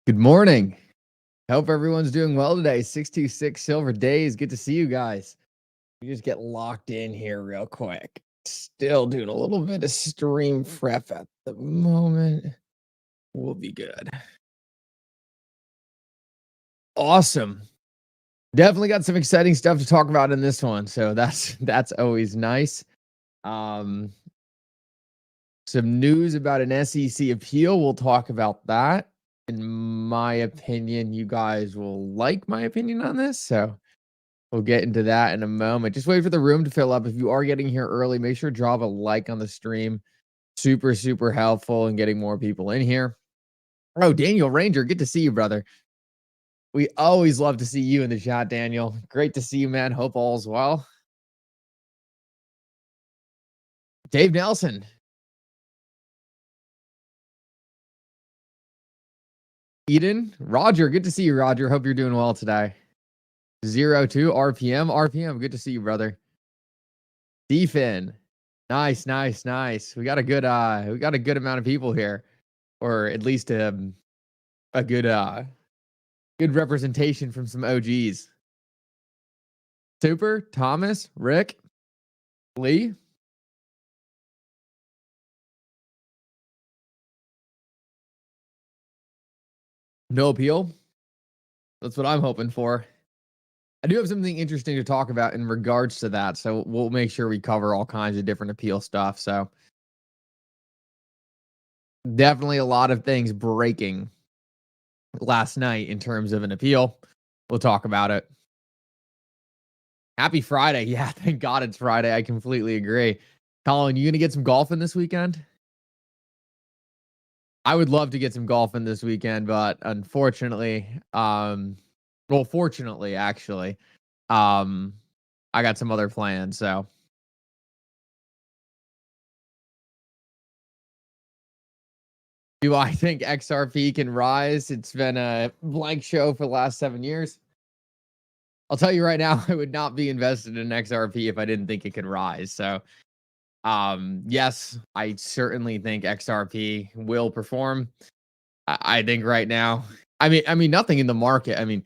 Good morning. Hope everyone's doing well today. 626 Silver Days. Good to see you guys. We just get locked in here real quick. Still doing a little bit of stream prep at the moment. We'll be good. Awesome. Definitely got some exciting stuff to talk about in this one. So that's always nice. Um some news about an SEC appeal. We'll talk about that. In my opinion, you guys will like my opinion on this. So we'll get into that in a moment. Just wait for the room to fill up. If you are getting here early, make sure to drop a like on the stream. Super, super helpful in getting more people in here. Oh, Daniel Ranger, good to see you, brother. We always love to see you in the chat, Daniel. Great to see you, man. Hope all's well. Dave Nelson. Eden. Roger, good to see you, Roger. Hope you're doing well today. 02 RPM. RPM, good to see you, brother. Defin. Nice, nice, nice. We got a good amount of people here, or at least a good representation from some OGs. Super, Thomas, Rick, Lee. No appeal. That's what I'm hoping for. I do have something interesting to talk about in regards to that, so we'll make sure we cover all kinds of different appeal stuff. So definitely a lot of things breaking last night in terms of an appeal. We'll talk about it. Happy Friday. Yeah, thank God it's Friday. I completely agree. Colin, you gonna get some golf in this weekend? I would love to get some golf in this weekend, but unfortunately, fortunately, actually, I got some other plans. So, do I think XRP can rise? It's been a blank show for the last 7 years. I'll tell you right now, I would not be invested in XRP if I didn't think it could rise. So, yes, I certainly think XRP will perform. I think right now, I mean, nothing in the market. I mean,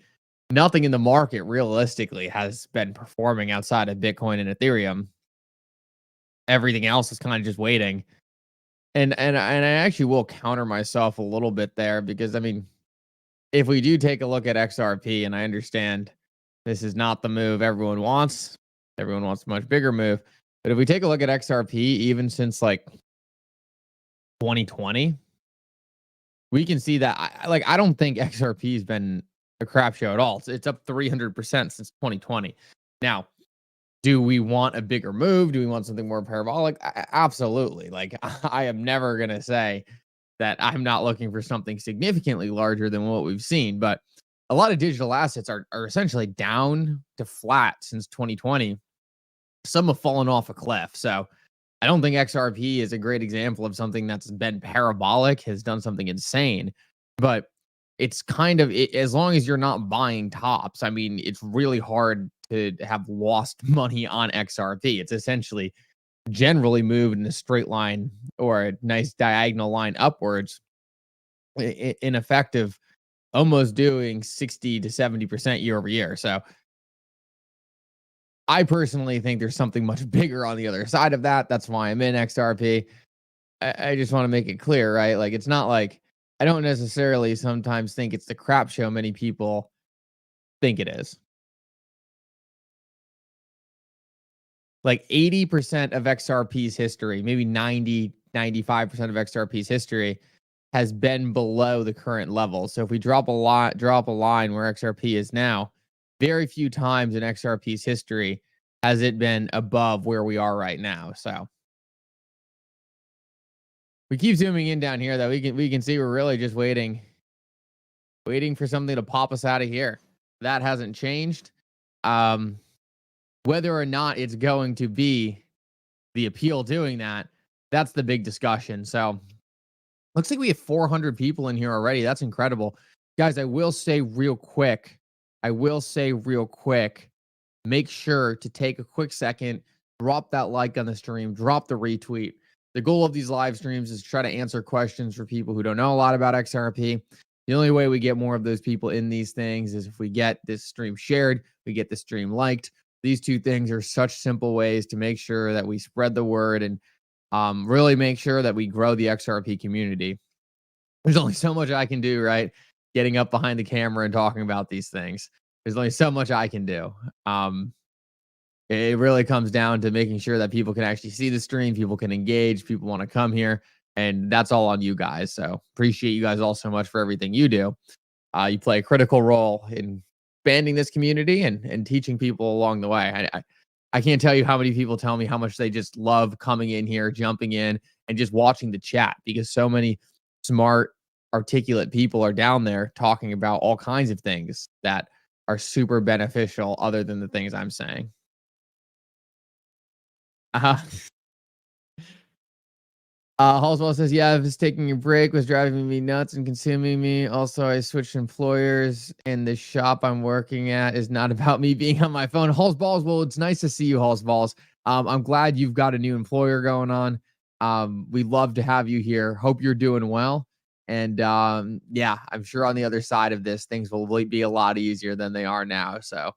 nothing in the market realistically has been performing outside of Bitcoin and Ethereum. Everything else is kind of just waiting. And I actually will counter myself a little bit there because I mean, if we do take a look at XRP, and I understand this is not the move everyone wants a much bigger move. But if we take a look at XRP, even since like 2020, we can see that I don't think XRP has been a crap show at all. It's up 300% since 2020. Now, do we want a bigger move? Do we want something more parabolic? Absolutely. Like I am never going to say that I'm not looking for something significantly larger than what we've seen, but a lot of digital assets are essentially down to flat since 2020. Some have fallen off a cliff. So I don't think XRP is a great example of something that's been parabolic, has done something insane, but it's kind of as long as you're not buying tops. I mean, it's really hard to have lost money on XRP. It's essentially generally moved in a straight line or a nice diagonal line upwards, in effective, almost doing 60 to 70% year over year. So I personally think there's something much bigger on the other side of that. That's why I'm in XRP. I just want to make it clear, right? Like, it's not like I don't necessarily sometimes think it's the crap show many people think it is. Like 80% of XRP's history, maybe 90, 95% of XRP's history has been below the current level. So if we drop a line where XRP is now, very few times in XRP's history has it been above where we are right now. So we keep zooming in down here, though. We can see we're really just waiting for something to pop us out of here. That hasn't changed. Whether or not it's going to be the appeal doing that, that's the big discussion. So looks like we have 400 people in here already. That's incredible. Guys, I will say real quick, make sure to take a quick second, drop that like on the stream, drop the retweet. The goal of these live streams is to try to answer questions for people who don't know a lot about XRP. The only way we get more of those people in these things is if we get this stream shared, we get the stream liked. These two things are such simple ways to make sure that we spread the word and really make sure that we grow the XRP community. There's only so much I can do, right? Getting up behind the camera and talking about these things. There's only so much I can do. It really comes down to making sure that people can actually see the stream, people can engage, people want to come here, and that's all on you guys. So appreciate you guys all so much for everything you do. You play a critical role in expanding this community and teaching people along the way. I can't tell you how many people tell me how much they just love coming in here, jumping in, and just watching the chat because so many smart, articulate people are down there talking about all kinds of things that are super beneficial other than the things I'm saying. Uh-huh. Halswell says, yeah, I was taking a break, was driving me nuts and consuming me. Also, I switched employers, and the shop I'm working at is not about me being on my phone. Halsballs, well, it's nice to see you, Halsballs. I'm glad you've got a new employer going on. We'd love to have you here. Hope you're doing well. And yeah, I'm sure on the other side of this, things will be a lot easier than they are now. So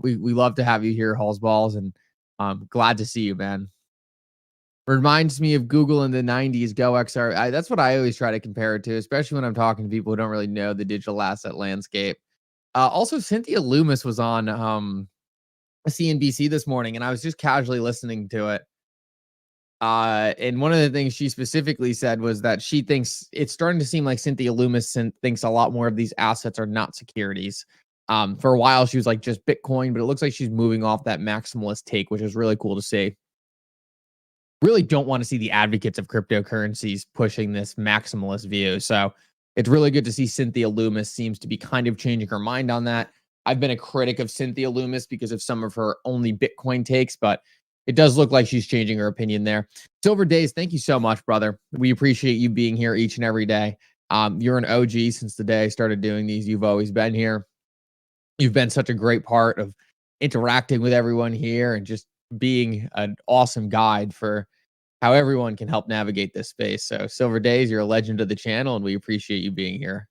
we love to have you here, Halsballs, and I'm glad to see you, man. Reminds me of Google in the 90s, Go XR. That's what I always try to compare it to, especially when I'm talking to people who don't really know the digital asset landscape. Also, Cynthia Loomis was on CNBC this morning, and I was just casually listening to it. And one of the things she specifically said was that she thinks it's starting to seem like Cynthia Loomis thinks a lot more of these assets are not securities. For a while, she was like just Bitcoin, but it looks like she's moving off that maximalist take, which is really cool to see. Really don't want to see the advocates of cryptocurrencies pushing this maximalist view. So it's really good to see Cynthia Loomis seems to be kind of changing her mind on that. I've been a critic of Cynthia Loomis because of some of her only Bitcoin takes, but it does look like she's changing her opinion there. Silver Days, thank you so much, brother. We appreciate you being here each and every day. You're an OG since the day I started doing these. You've always been here. You've been such a great part of interacting with everyone here and just being an awesome guide for how everyone can help navigate this space. So Silver Days, you're a legend of the channel, and we appreciate you being here.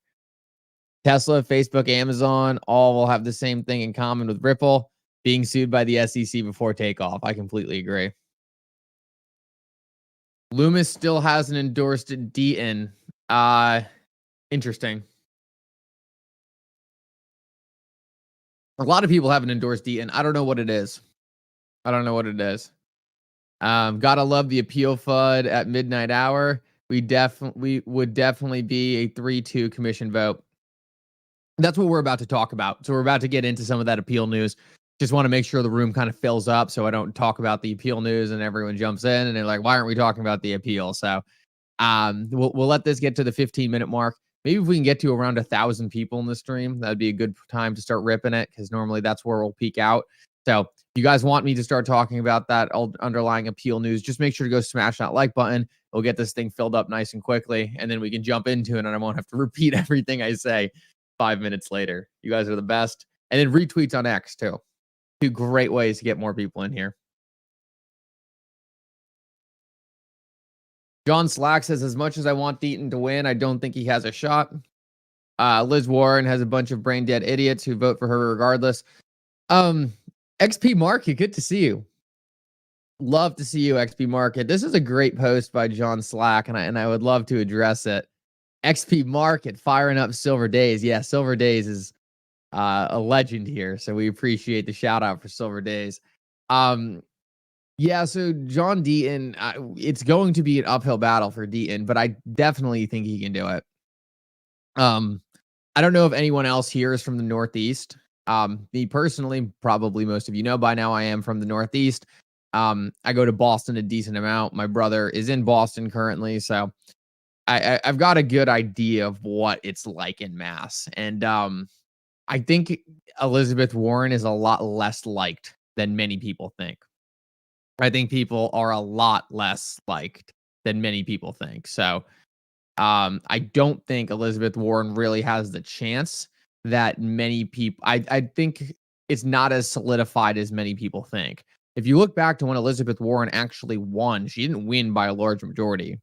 Tesla, Facebook, Amazon, all will have the same thing in common with Ripple being sued by the SEC before takeoff. I completely agree. Loomis still hasn't endorsed DN. Interesting. A lot of people haven't endorsed DN. I don't know what it is. I don't know what it is. Gotta love the Apeal FUD at midnight hour. We would definitely be a 3-2 commission vote. That's what we're about to talk about. So we're about to get into some of that Apeal news. Just want to make sure the room kind of fills up so I don't talk about the Apeal news and everyone jumps in and they're like, why aren't we talking about the Apeal? So we'll let this get to the 15-minute mark. Maybe if we can get to around 1,000 people in the stream, that'd be a good time to start ripping it because normally that's where we'll peak out. So you guys want me to start talking about that underlying Apeal news, just make sure to go smash that like button. We'll get this thing filled up nice and quickly, and then we can jump into it, and I won't have to repeat everything I say 5 minutes later. You guys are the best. And then retweets on X, too. Two great ways to get more people in here. John Slack says, as much as I want Deaton to win, I don't think he has a shot. Liz Warren has a bunch of brain dead idiots who vote for her regardless. XP Market, good to see you. Love to see you, XP Market. This is a great post by John Slack, and I would love to address it. XP Market firing up Silver Days. Yeah, Silver Days is a legend here, so we appreciate the shout out for Silver Days. Yeah, so John Deaton, it's going to be an uphill battle for Deaton, but I definitely think he can do it. I don't know if anyone else here is from the Northeast. Me personally, probably most of you know by now, I am from the Northeast. I go to Boston a decent amount. My brother is in Boston currently, so I've got a good idea of what it's like in Mass. And I think Elizabeth Warren is a lot less liked than many people think. I think people are a lot less liked than many people think. So I don't think Elizabeth Warren really has the chance that many people. I think it's not as solidified as many people think. If you look back to when Elizabeth Warren actually won, she didn't win by a large majority.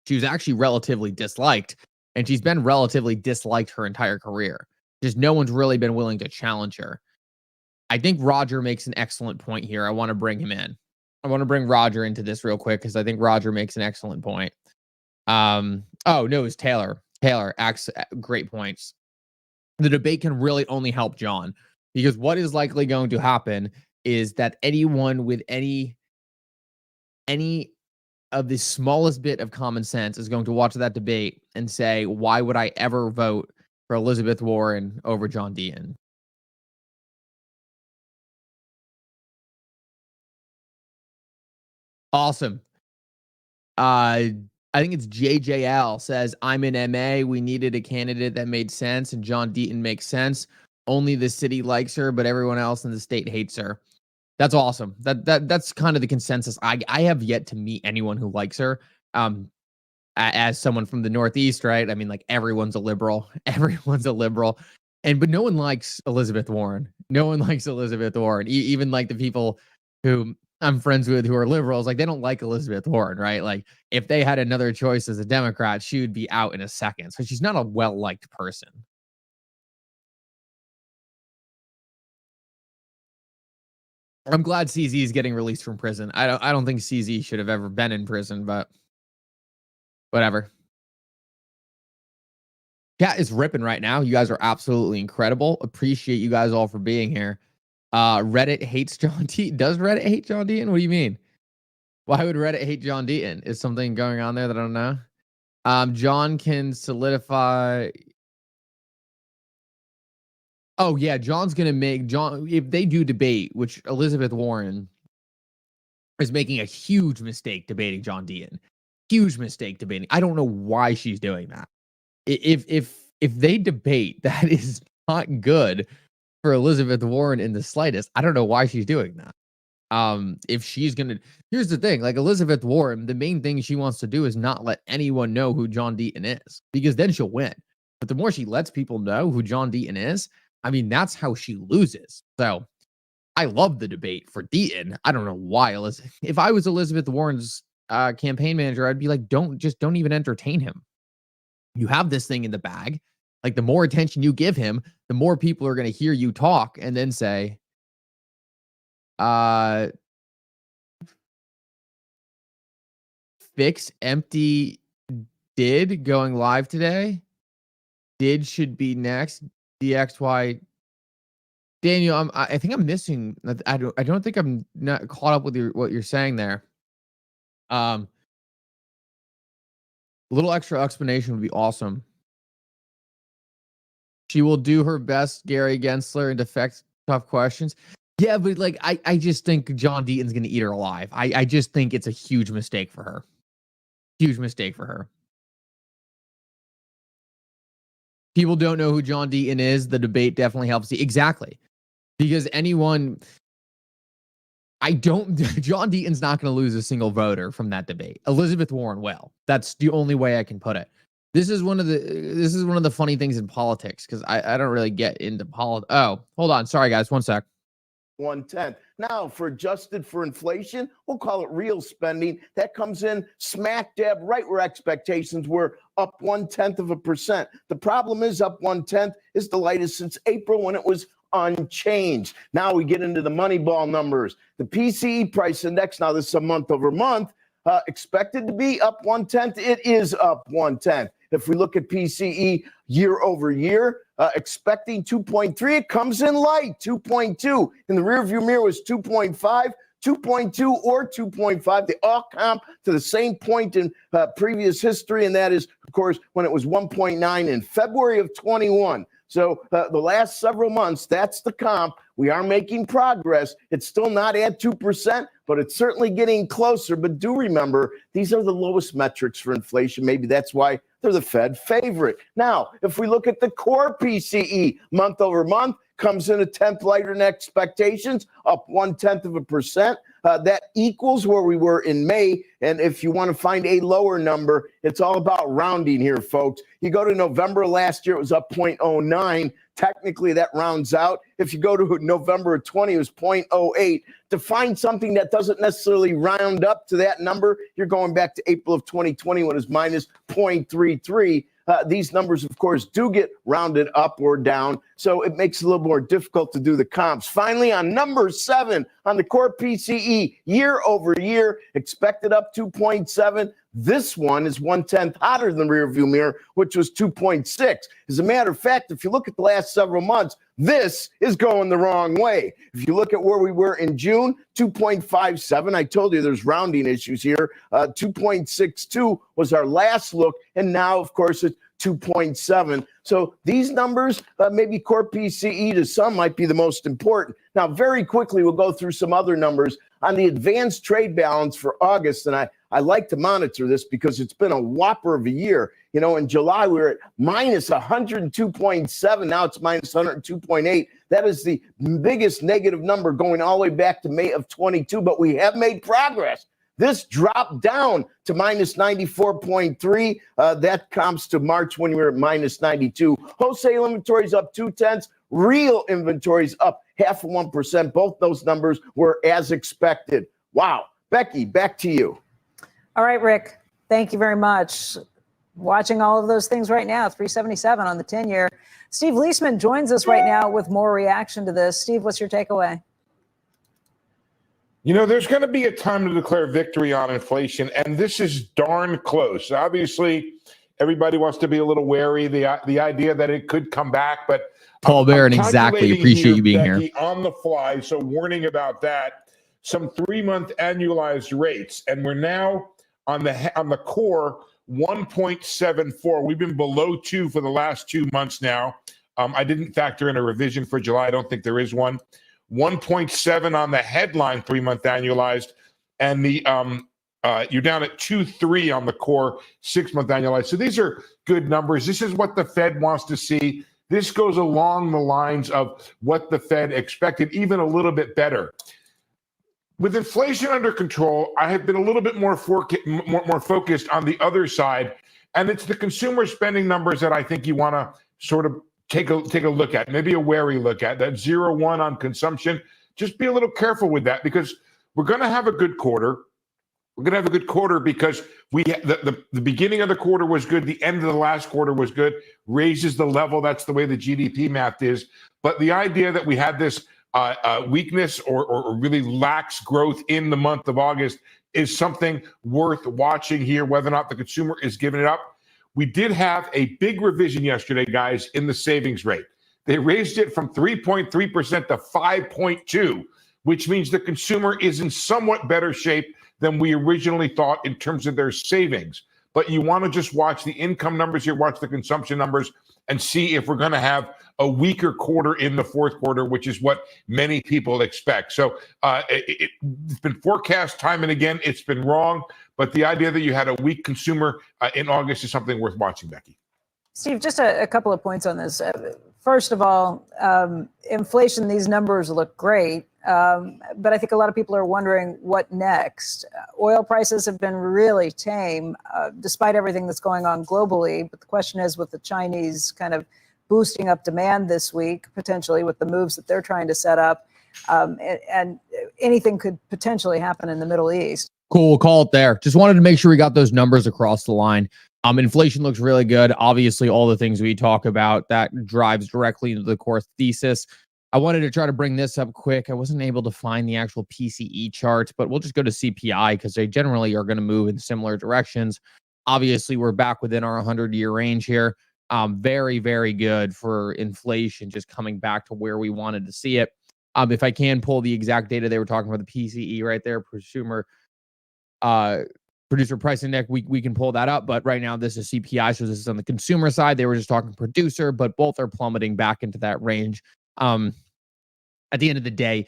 She was actually relatively disliked. and she's been relatively disliked her entire career. Just no one's really been willing to challenge her. I think Roger makes an excellent point here. I want to bring him in. I want to bring Roger into this real quick because I think Roger makes an excellent point. Oh no, it's Taylor. Taylor acts great points. The debate can really only help John, because what is likely going to happen is that anyone with any of the smallest bit of common sense is going to watch that debate and say, why would I ever vote for Elizabeth Warren over John Deaton? Awesome. I think it's JJL says, I'm in MA. We needed a candidate that made sense, and John Deaton makes sense. Only the city likes her, but everyone else in the state hates her. That's awesome. That's kind of the consensus. I have yet to meet anyone who likes her. As someone from the Northeast, right? I mean, like, everyone's a liberal. Everyone's a liberal. But no one likes Elizabeth Warren. No one likes Elizabeth Warren. Even like the people who I'm friends with who are liberals, like, they don't like Elizabeth Warren, right? Like, if they had another choice as a Democrat, she would be out in a second. So she's not a well-liked person. I'm glad CZ is getting released from prison. I don't think CZ should have ever been in prison, but whatever. Chat is ripping right now. You guys are absolutely incredible. Appreciate you guys all for being here. Reddit hates John Deaton. Does Reddit hate John Deaton? What do you mean? Why would Reddit hate John Deaton? Is something going on there that I don't know? John can solidify. Oh yeah, John's gonna make John, if they do debate, which Elizabeth Warren is making a huge mistake debating John Deaton. Huge mistake debating. I don't know why she's doing that. If they debate, that is not good for Elizabeth Warren in the slightest. I don't know why she's doing that. If she's gonna, here's the thing, like, Elizabeth Warren, the main thing she wants to do is not let anyone know who John Deaton is, because then she'll win. But the more she lets people know who John Deaton is, I mean, that's how she loses. So I love the debate for Deaton. I don't know why if I was Elizabeth Warren's campaign manager, I'd be like, don't even entertain him. You have this thing in the bag. Like, the more attention you give him, the more people are going to hear you talk and then say, fix empty did going live today. Did should be next. DXY. Daniel, I think I'm missing. I don't think I'm not caught up with what you're saying there. A little extra explanation would be awesome. She will do her best, Gary Gensler, and defect tough questions. Yeah, but like, I just think John Deaton's going to eat her alive. I just think it's a huge mistake for her. Huge mistake for her. People don't know who John Deaton is. The debate definitely helps. Exactly. Because John Deaton's not going to lose a single voter from that debate. Elizabeth Warren will. That's the only way I can put it. This is one of the funny things in politics, because I don't really get into politics. Oh, hold on. Sorry, guys. 1 sec. 1/10. Now, for adjusted for inflation, we'll call it real spending. That comes in smack dab right where expectations were, up 0.1%. The problem is up 0.1 is the lightest since April, when it was unchanged. Now we get into the Moneyball numbers. The PCE price index, now this is a month over month, expected to be up 0.1. It is up 0.1. If we look at PCE year over year, expecting 2.3, it comes in light, 2.2. In the rearview mirror was 2.5, 2.2 or 2.5. They all comp to the same point in previous history, and that is, of course, when it was 1.9 in February of 21. So the last several months, that's the comp. We are making progress. It's still not at 2%, but it's certainly getting closer. But do remember, these are the lowest metrics for inflation. Maybe that's why they're the Fed favorite. Now, if we look at the core PCE month over month, comes in 1/10 lighter than expectations, up 0.1%. That equals where we were in May. And if you want to find a lower number, it's all about rounding here, folks. You go to November last year, it was up 0.09. Technically, that rounds out. If you go to November of 20, it was 0.08. To find something that doesn't necessarily round up to that number, you're going back to April of 2020 when it was minus 0.33. these numbers, of course, do get rounded up or down, so it makes it a little more difficult to do the comps. Finally, on number 7, on the core PCE, year over year, expected up 2.7. This one is 1/10 hotter than the rearview mirror, which was 2.6. As a matter of fact, if you look at the last several months, this is going the wrong way. If you look at where we were in June, 2.57. I told you there's rounding issues here. 2.62 was our last look, and now, of course, it's 2.7. So these numbers, maybe core PCE to some might be the most important. Now, very quickly, we'll go through some other numbers on the advanced trade balance for August, and I like to monitor this because it's been a whopper of a year. You know, in July, we were at minus 102.7. Now it's minus 102.8. That is the biggest negative number going all the way back to May of 22, but we have made progress. This dropped down to minus 94.3. That comps to March when we were at minus 92. Wholesale inventories up 0.2. Real inventories up 0.5%. Both those numbers were as expected. Wow. Becky, back to you. All right, Rick, thank you very much. Watching all of those things right now, 377 on the 10-year. Steve Leisman joins us right now with more reaction to this. Steve, what's your takeaway? You know, there's going to be a time to declare victory on inflation, and this is darn close. Obviously, everybody wants to be a little wary, the idea that it could come back, but Paul Barron, exactly. Appreciate you being here. On the fly, so warning about that. Some 3-month annualized rates, and we're now on the core 1.74. We've been below 2 for the last 2 months now. I didn't factor in a revision for July. I don't think there is one. 1.7 on the headline 3-month annualized, and the you're down at 2.3 on the core 6-month annualized. So these are good numbers. This is what the Fed wants to see. This goes along the lines of what the Fed expected, even a little bit better. With inflation under control, I have been a little bit more focused on the other side, and it's the consumer spending numbers that I think you want to sort of take a look at, maybe a wary look at. That 0.1 on consumption. Just be a little careful with that because we're going to have a good quarter. We're going to have a good quarter because the beginning of the quarter was good. The end of the last quarter was good. Raises the level. That's the way the GDP math is. But the idea that we had this weakness or really lax growth in the month of August is something worth watching here, whether or not the consumer is giving it up. We did have a big revision yesterday, guys, in the savings rate. They raised it from 3.3% to 5.2%, which means the consumer is in somewhat better shape than we originally thought in terms of their savings. But you want to just watch the income numbers here, watch the consumption numbers, and see if we're going to have a weaker quarter in the fourth quarter, which is what many people expect. So it's been forecast time and again. It's been wrong. But the idea that you had a weak consumer in August is something worth watching, Becky. Steve, just a couple of points on this. First of all, inflation, these numbers look great. But I think a lot of people are wondering what next. Oil prices have been really tame despite everything that's going on globally. But the question is, with the Chinese kind of boosting up demand this week, potentially with the moves that they're trying to set up, and anything could potentially happen in the Middle East. Cool, we'll call it there. Just wanted to make sure we got those numbers across the line. Inflation looks really good. Obviously, all the things we talk about, that drives directly into the core thesis. I wanted to try to bring this up quick. I wasn't able to find the actual PCE charts, but we'll just go to CPI because they generally are going to move in similar directions. Obviously, we're back within our 100-year range here. Very, very good for inflation, just coming back to where we wanted to see it. If I can pull the exact data, they were talking about the PCE right there, producer price index, we can pull that up, but right now this is CPI, so this is on the consumer side. They were just talking producer, but both are plummeting back into that range. At the end of the day,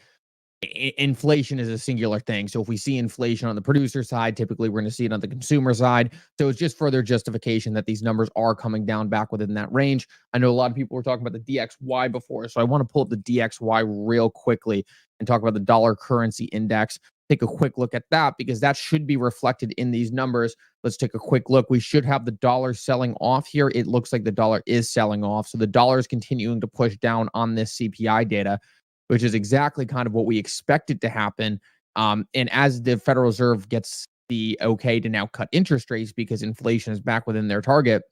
inflation is a singular thing. So if we see inflation on the producer side, typically we're going to see it on the consumer side. So it's just further justification that these numbers are coming down back within that range. I know a lot of people were talking about the DXY before, so I want to pull up the DXY real quickly and talk about the dollar currency index. Take a quick look at that because that should be reflected in these numbers. Let's take a quick look. We should have the dollar selling off here. It looks like the dollar is selling off. So the dollar is continuing to push down on this CPI data, which is exactly kind of what we expected to happen. And as the Federal Reserve gets the okay to now cut interest rates because inflation is back within their target,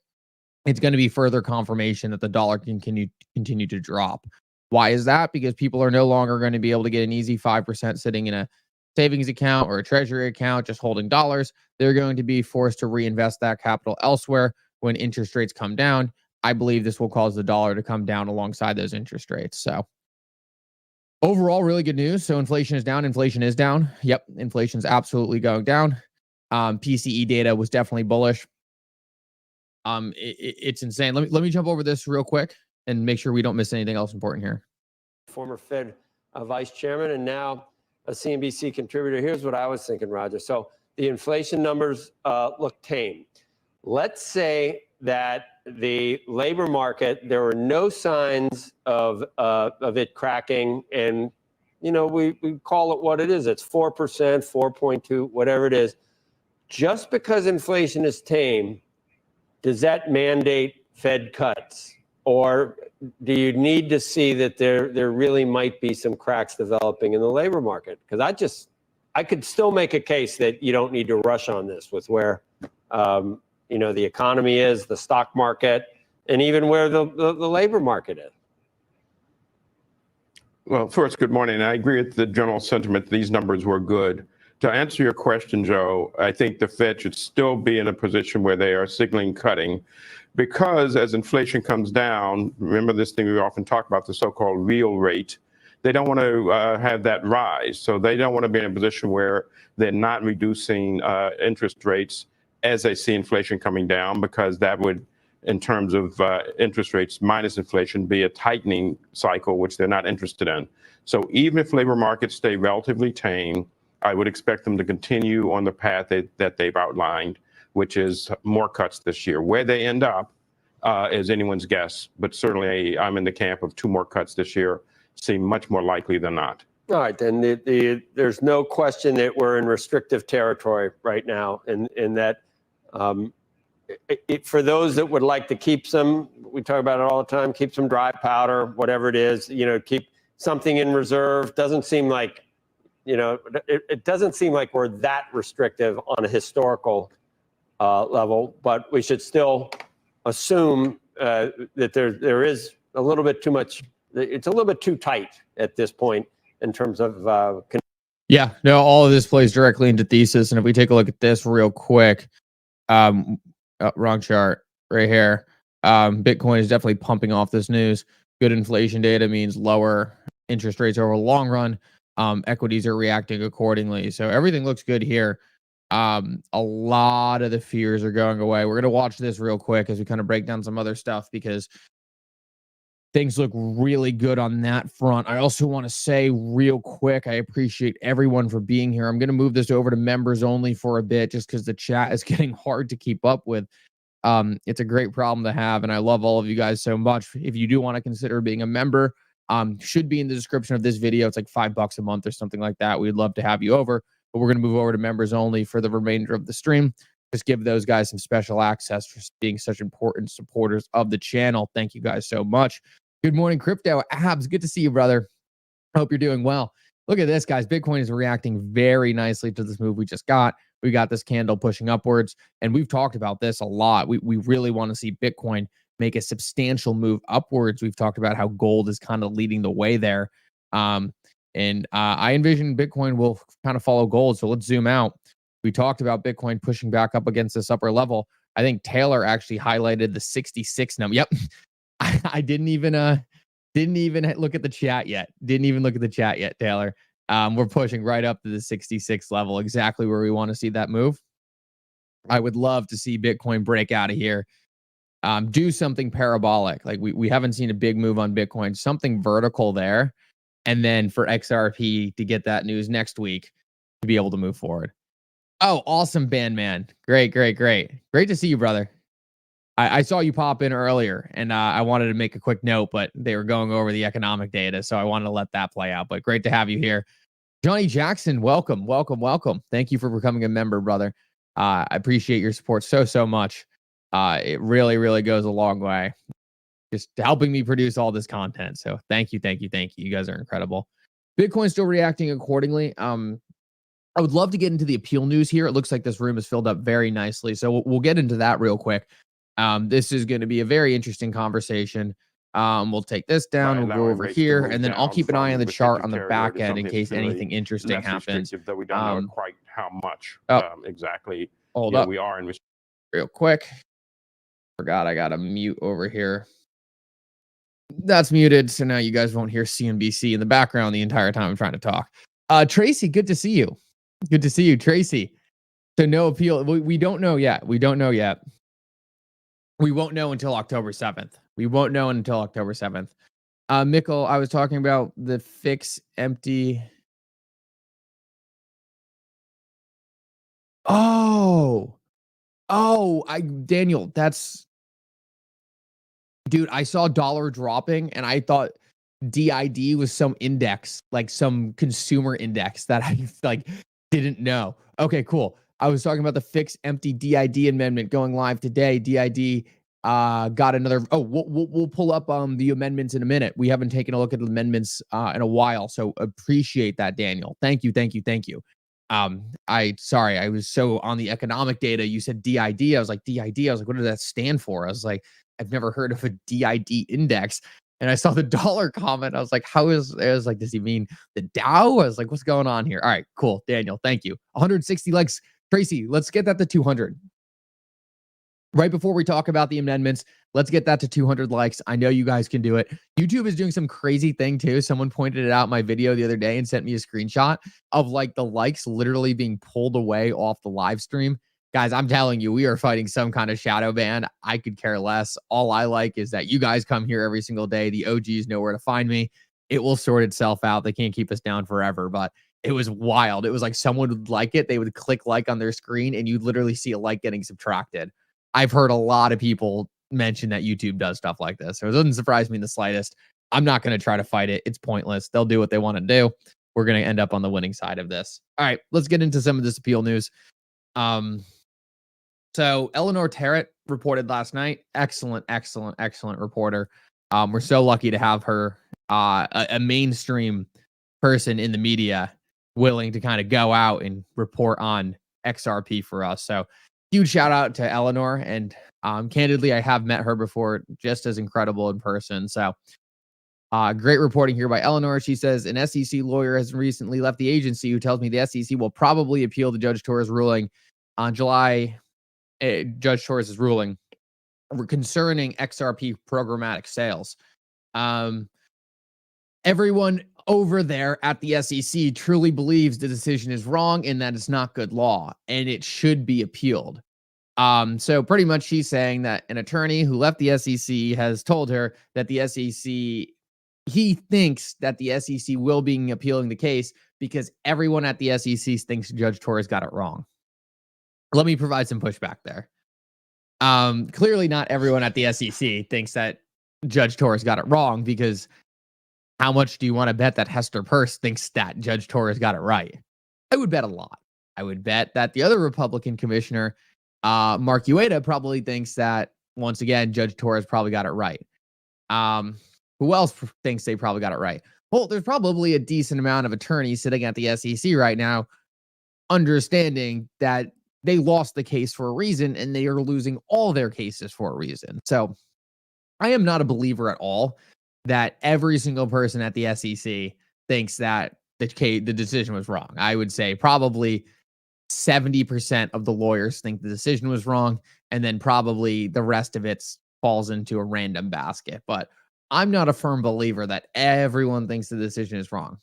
it's going to be further confirmation that the dollar can continue to drop. Why is that? Because people are no longer going to be able to get an easy 5% sitting in a savings account or a treasury account just holding dollars. They're going to be forced to reinvest that capital elsewhere when interest rates come down. I believe this will cause the dollar to come down alongside those interest rates. So overall, really good news. So inflation is down. Inflation is down. Yep, inflation is absolutely going down. PCE data was definitely bullish. It's insane. Let me jump over this real quick and make sure we don't miss anything else important here. Former Fed vice chairman and now a CNBC contributor. Here's what I was thinking, Roger. So the inflation numbers look tame. Let's say that the labor market, there were no signs of it cracking, and we call it what it is. It's 4%, 4.2, whatever it is. Just because inflation is tame, does that mandate Fed cuts? Or do you need to see that there really might be some cracks developing in the labor market? Because I could still make a case that you don't need to rush on this with where the economy is, the stock market, and even where the labor market is. Well, first, good morning. I agree with the general sentiment. These numbers were good. To answer your question, Joe, I think the Fed should still be in a position where they are signaling cutting, because as inflation comes down, remember this thing we often talk about, the so-called real rate, they don't want to have that rise. So they don't want to be in a position where they're not reducing interest rates as they see inflation coming down, because that would, in terms of interest rates minus inflation, be a tightening cycle, which they're not interested in. So even if labor markets stay relatively tame, I would expect them to continue on the path that they've outlined, which is more cuts this year. Where they end up is anyone's guess, but certainly I'm in the camp of 2 more cuts this year, seem much more likely than not. All right, then there's no question that we're in restrictive territory right now, in that for those that would like to keep some, we talk about it all the time, keep some dry powder, whatever it is, keep something in reserve. Doesn't seem like, it doesn't seem like we're that restrictive on a historical level, but we should still assume that there is a little bit too much. It's a little bit too tight at this point in terms of. Yeah, no, all of this plays directly into thesis. And if we take a look at this real quick, wrong chart right here. Bitcoin is definitely pumping off this news. Good inflation data means lower interest rates over the long run. Equities are reacting accordingly. So everything looks good here. A lot of the fears are going away. We're going to watch this real quick as we kind of break down some other stuff, because things look really good on that front. I also want to say real quick, I appreciate everyone for being here. I'm going to move this over to members only for a bit, just because the chat is getting hard to keep up with. It's a great problem to have, and I love all of you guys so much. If you do want to consider being a member, should be in the description of this video. It's like $5 a month or something like that. We'd love to have you over, but we're going to move over to members only for the remainder of the stream. Just give those guys some special access for being such important supporters of the channel. Thank you guys so much. Good morning, Crypto Abs. Good to see you, brother. I hope you're doing well. Look at this, guys. Bitcoin is reacting very nicely to this move we just got. We got this candle pushing upwards, and we've talked about this a lot. We really want to see Bitcoin make a substantial move upwards. We've talked about how gold is kind of leading the way there. I envision Bitcoin will kind of follow gold. So let's zoom out. We talked about Bitcoin pushing back up against this upper level. I think Taylor actually highlighted the 66 number. Yep. I didn't even look at the chat yet. Didn't even look at the chat yet, Taylor. We're pushing right up to the 66 level, exactly where we want to see that move. I would love to see Bitcoin break out of here. Do something parabolic. Like we haven't seen a big move on Bitcoin, something vertical there. And then for XRP to get that news next week to be able to move forward. Oh, awesome, Bandman. Great to see you, brother. I saw you pop in earlier, and I wanted to make a quick note, but they were going over the economic data, so I wanted to let that play out. But great to have you here. Johnny Jackson, welcome. Thank you for becoming a member, brother. I appreciate your support so much. It really goes a long way, just helping me produce all this content. So thank you. You guys are incredible. Bitcoin still reacting accordingly. I would love to get into the Apeal news here. It looks like this room is filled up very nicely, so we'll get into that real quick. This is going to be a very interesting conversation. We'll take this down. We'll go over here, and then I'll keep an eye on the chart on the back end in case anything interesting happens. Though we don't know quite how much exactly. Hold up, we are in real quick. Forgot I got to mute over here. That's muted, so now you guys won't hear CNBC in the background the entire time I'm trying to talk. Tracy, good to see you. Good to see you, Tracy. So no appeal. We don't know yet. We don't know yet. We won't know until October 7th. We won't know until October 7th. Mikkel, I was talking about the fix empty. Daniel, that's, dude, I saw dollar dropping and I thought DID was some index, like some consumer index that I like didn't know. Okay, cool. I was talking about the fix empty DID amendment going live today. DID got another. Oh, we'll pull up the amendments in a minute. We haven't taken a look at the amendments in a while, so appreciate that, Daniel. Thank you. Sorry, I was so on the economic data. You said DID. I was like, DID. I was like, what does that stand for? I was like, I've never heard of a DID index. And I saw the dollar comment. I was like, I was like, does he mean the Dow? I was like, what's going on here? All right, cool. Daniel, thank you. 160 likes. Tracy, let's get that to 200. Right before we talk about the amendments, let's get that to 200 likes. I know you guys can do it. YouTube is doing some crazy thing too. Someone pointed it out in my video the other day and sent me a screenshot of like the likes literally being pulled away off the live stream. Guys, I'm telling you, we are fighting some kind of shadow ban. I could care less. All I like is that you guys come here every single day. The OGs know where to find me. It will sort itself out. They can't keep us down forever, but it was wild. It was like someone would like it. They would click like on their screen and you'd literally see a like getting subtracted. I've heard a lot of people mention that YouTube does stuff like this. So it doesn't surprise me in the slightest. I'm not going to try to fight it. It's pointless. They'll do what they want to do. We're going to end up on the winning side of this. All right, let's get into some of this appeal news. So Eleanor Terrett reported last night. Excellent reporter. We're so lucky to have her, a mainstream person in the media willing to kind of go out and report on XRP for us. So huge shout out to Eleanor. And candidly, I have met her before, just as incredible in person. So great reporting here by Eleanor. She says, an SEC lawyer has recently left the agency who tells me the SEC will probably appeal the Judge Torres ruling on July. Judge Torres' ruling concerning XRP programmatic sales. Everyone over there at the SEC truly believes the decision is wrong and that it's not good law and it should be appealed. So pretty much she's saying that an attorney who left the SEC has told her that the SEC, he thinks that the SEC will be appealing the case because everyone at the SEC thinks Judge Torres got it wrong. Let me provide some pushback there. Clearly not everyone at the SEC thinks that Judge Torres got it wrong, because how much do you want to bet that Hester Peirce thinks that Judge Torres got it right? I would bet a lot. I would bet that the other Republican commissioner, Mark Ueda, probably thinks that, once again, Judge Torres probably got it right. Who else thinks they probably got it right? Well, there's probably a decent amount of attorneys sitting at the SEC right now understanding that they lost the case for a reason and they are losing all their cases for a reason. So I am not a believer at all that every single person at the SEC thinks that the decision was wrong. I would say probably 70% of the lawyers think the decision was wrong, and then probably the rest of it falls into a random basket. But I'm not a firm believer that everyone thinks the decision is wrong.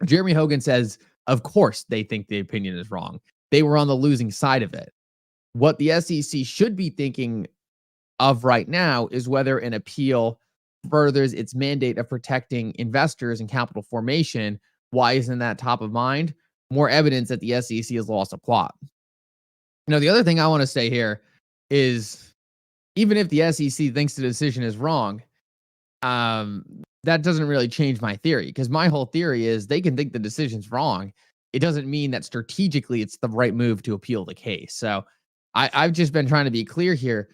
Jeremy Hogan says, of course they think the opinion is wrong. They were on the losing side of it. What the SEC should be thinking of right now is whether an appeal furthers its mandate of protecting investors and capital formation. Why isn't that top of mind? More evidence that the SEC has lost a plot. Now, the other thing I want to say here is, even if the SEC thinks the decision is wrong, that doesn't really change my theory, because my whole theory is they can think the decision's wrong. It doesn't mean that strategically it's the right move to appeal the case. So I've just been trying to be clear here.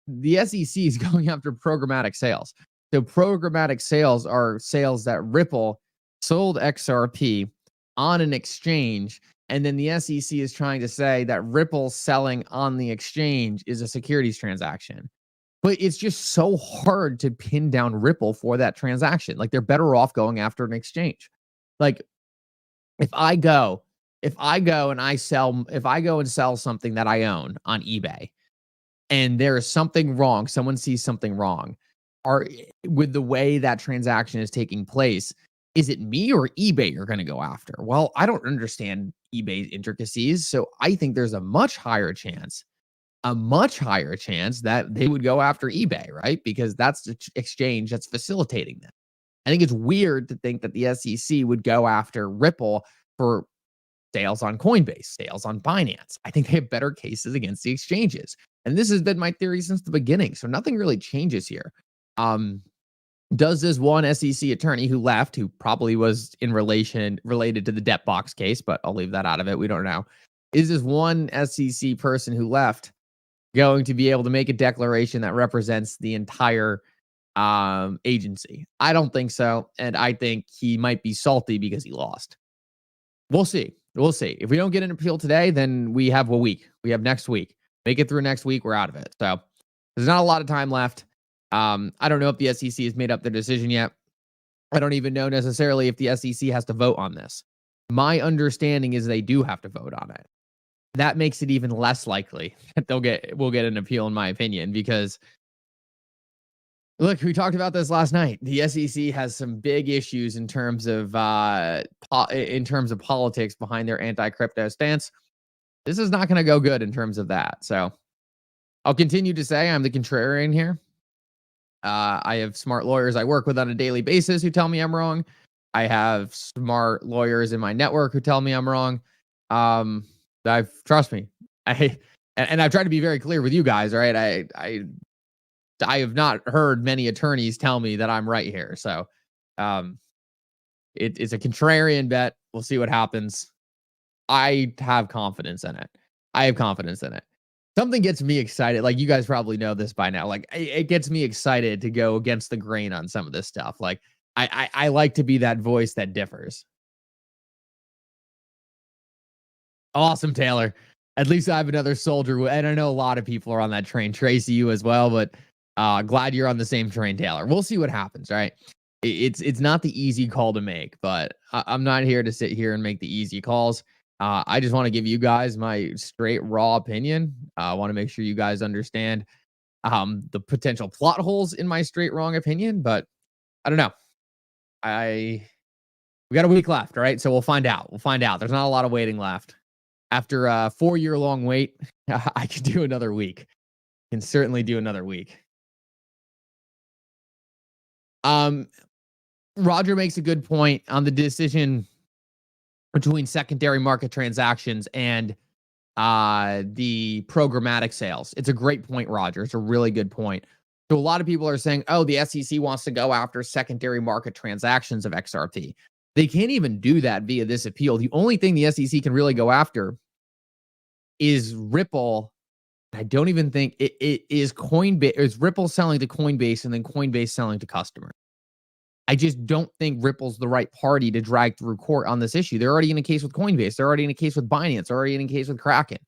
The SEC is going after programmatic sales. So programmatic sales are sales that Ripple sold XRP on an exchange, And then the SEC is trying to say that Ripple selling on the exchange is a securities transaction. But it's just so hard to pin down Ripple for that transaction. Like, they're better off going after an exchange. Like, if I go and sell something that I own on eBay, and there is something wrong, someone sees something wrong, with the way that transaction is taking place, is it me or eBay you're going to go after? Well, I don't understand eBay's intricacies, so I think there's a much higher chance that they would go after eBay, right? Because that's the exchange that's facilitating them. I think it's weird to think that the SEC would go after Ripple for sales on Coinbase, sales on Binance. I think they have better cases against the exchanges. And this has been my theory since the beginning. So nothing really changes here. Does this one SEC attorney who left, who probably was related to the debt box case, but I'll leave that out of it. We don't know. Is this one SEC person who left going to be able to make a declaration that represents the entire agency? I don't think so. And I think he might be salty because he lost. We'll see. We'll see. If we don't get an appeal today, then we have a week. We have next week. Make it through next week, we're out of it. So there's not a lot of time left. I don't know if the SEC has made up their decision yet. I don't even know necessarily if the SEC has to vote on this. My understanding is they do have to vote on it. That makes it even less likely that we'll get an appeal, in my opinion, because look, we talked about this last night. The SEC has some big issues in terms of politics behind their anti-crypto stance. This is not going to go good in terms of that. So I'll continue to say I'm the contrarian here. I have smart lawyers I work with on a daily basis who tell me I'm wrong. I have smart lawyers in my network who tell me I'm wrong. Trust me. I've tried to be very clear with you guys, right? I have not heard many attorneys tell me that I'm right here. So it's a contrarian bet. We'll see what happens. I have confidence in it. Something gets me excited. Like, you guys probably know this by now. Like, it gets me excited to go against the grain on some of this stuff. Like, I like to be that voice that differs. Awesome, Taylor. At least I have another soldier. And I know a lot of people are on that train. Tracy, you as well. But glad you're on the same train, Taylor. We'll see what happens, right? It's not the easy call to make, but I'm not here to sit here and make the easy calls. I just want to give you guys my straight, raw opinion. I want to make sure you guys understand the potential plot holes in my straight, wrong opinion. But I don't know. We got a week left, all right? So we'll find out. There's not a lot of waiting left. After a 4-year-long wait, I can do another week. Can certainly do another week. Roger makes a good point on the decision between secondary market transactions and the programmatic sales. It's a great point, Roger. It's a really good point. So a lot of people are saying, oh, the SEC wants to go after secondary market transactions of XRP. They can't even do that via this appeal. The only thing the SEC can really go after is Ripple. I don't even think it is Coinbase. Is Ripple selling to Coinbase and then Coinbase selling to customers? I just don't think Ripple's the right party to drag through court on this issue. They're already in a case with Coinbase. They're already in a case with Binance. They're already in a case with Kraken.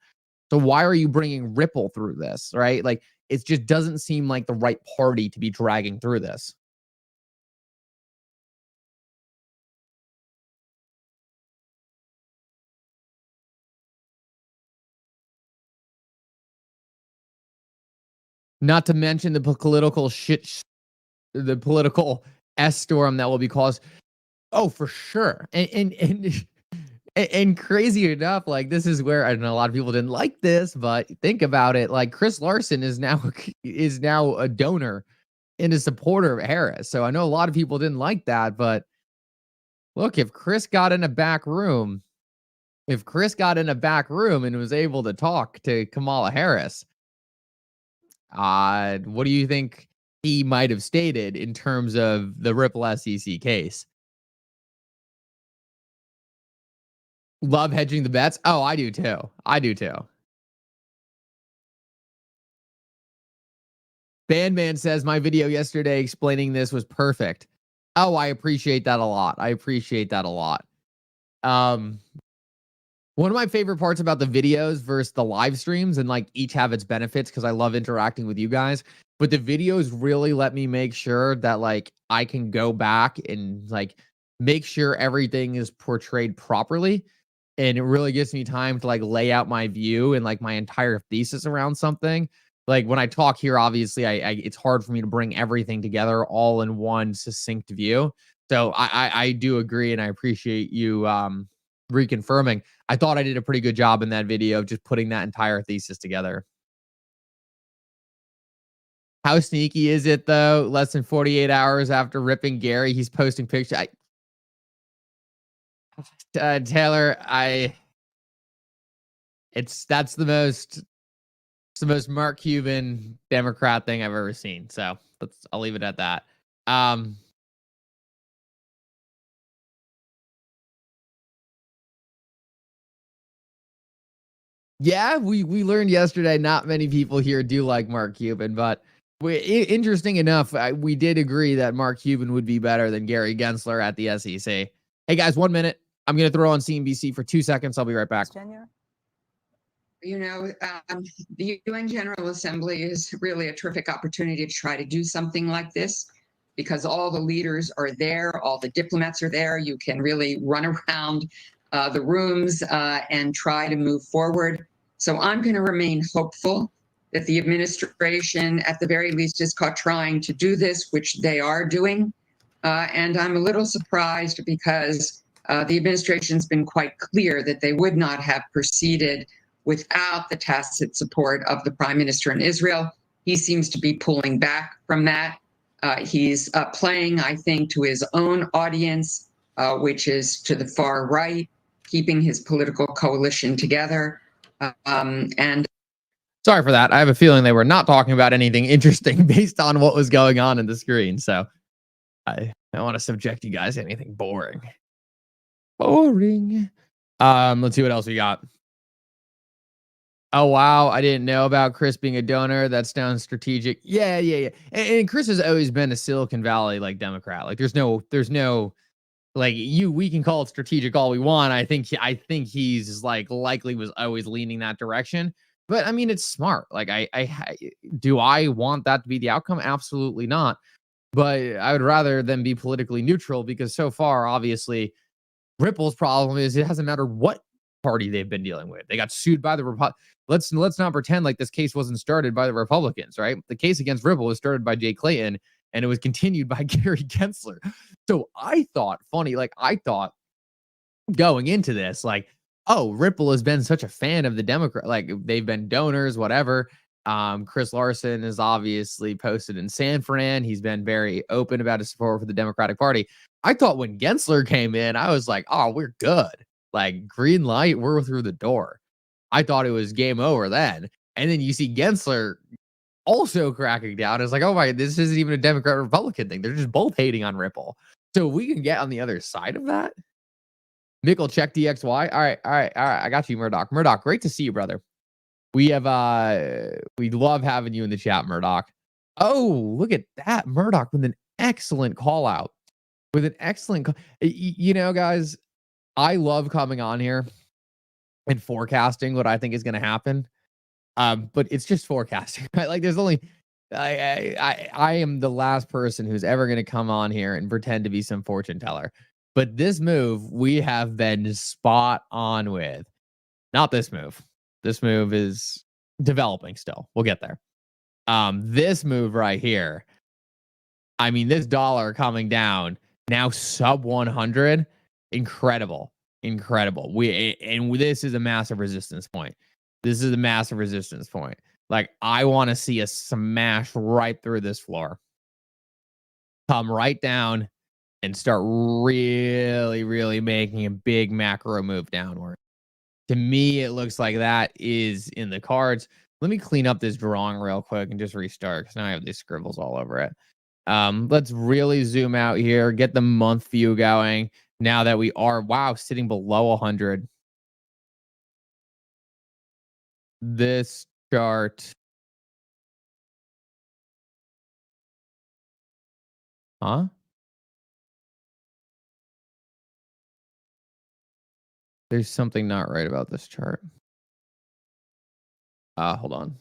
So why are you bringing Ripple through this, right? Like, it just doesn't seem like the right party to be dragging through this. Not to mention the political the political S-storm that will be caused. Oh, for sure. And crazy enough, like, this is where, I know a lot of people didn't like this, but think about it. Like, Chris Larson is now a donor and a supporter of Harris. So I know a lot of people didn't like that, but look, if Chris got in a back room and was able to talk to Kamala Harris, what do you think he might have stated in terms of the Ripple SEC case? Love hedging the bets. Oh, I do too. Bandman says my video yesterday explaining this was perfect. Oh, I appreciate that a lot. One of my favorite parts about the videos versus the live streams, and like each have its benefits because I love interacting with you guys, but the videos really let me make sure that like I can go back and like make sure everything is portrayed properly. And it really gives me time to like lay out my view and like my entire thesis around something. Like when I talk here, obviously, I it's hard for me to bring everything together all in one succinct view. So I do agree, and I appreciate you reconfirming. I thought I did a pretty good job in that video of just putting that entire thesis together. How sneaky is it though? Less than 48 hours after ripping Gary, he's posting pictures. Taylor, that's the most Mark Cuban Democrat thing I've ever seen. So I'll leave it at that. Yeah, we learned yesterday not many people here do like Mark Cuban, but interesting enough, we did agree that Mark Cuban would be better than Gary Gensler at the SEC. Hey guys, 1 minute. I'm going to throw on CNBC for 2 seconds. I'll be right back. You know, the UN General Assembly is really a terrific opportunity to try to do something like this because all the leaders are there, all the diplomats are there. You can really run around the rooms and try to move forward. So I'm going to remain hopeful that the administration, at the very least, is caught trying to do this, which they are doing. And I'm a little surprised because the administration's been quite clear that they would not have proceeded without the tacit support of the prime minister in Israel. He seems to be pulling back from that. He's playing, I think, to his own audience, which is to the far right, keeping his political coalition together. And sorry for that. I have a feeling they were not talking about anything interesting based on what was going on in the screen. So I don't want to subject you guys to anything boring. Boring. Let's see what else we got. Oh wow, I didn't know about Chris being a donor. That sounds strategic. Yeah. And Chris has always been a Silicon Valley like Democrat. Like there's no like we can call it strategic all we want. I think he's like likely was always leaning that direction. But I mean, it's smart. Like do I want that to be the outcome? Absolutely not. But I would rather than be politically neutral because so far, obviously, Ripple's problem is it doesn't matter what party they've been dealing with. They got sued by the Let's not pretend like this case wasn't started by the Republicans, right? The case against Ripple was started by Jay Clayton and it was continued by Gary Gensler. So I thought going into this, like, oh, Ripple has been such a fan of the Democrat, like they've been donors, whatever. Chris Larson is obviously posted in San Fran. He's been very open about his support for the Democratic Party. I thought when Gensler came in, I was like, oh, we're good. Like green light, we're through the door. I thought it was game over then. And then you see Gensler also cracking down. It's like, oh my, this isn't even a Democrat Republican thing. They're just both hating on Ripple. So we can get on the other side of that. Mickle, check DXY. All right. I got you, Murdoch. Murdoch, great to see you, brother. We have we love having you in the chat, Murdoch. Oh, look at that. Murdoch with an excellent call out. With an excellent you know, guys, I love coming on here and forecasting what I think is going to happen. But it's just forecasting, right? Like there's only I am the last person who's ever going to come on here and pretend to be some fortune teller. But this move we have been spot on with. Not this move. This move is developing still. We'll get there. This move right here. I mean, this dollar coming down now sub 100. Incredible. This is a massive resistance point. Like I want to see a smash right through this floor. Come right down and start really making a big macro move downward. To me, it looks like that is in the cards. Let me clean up this drawing real quick and just restart because now I have these scribbles all over it. Let's really zoom out here, get the month view going. Now that we are, sitting below 100. This chart. Huh? There's something not right about this chart. Hold on.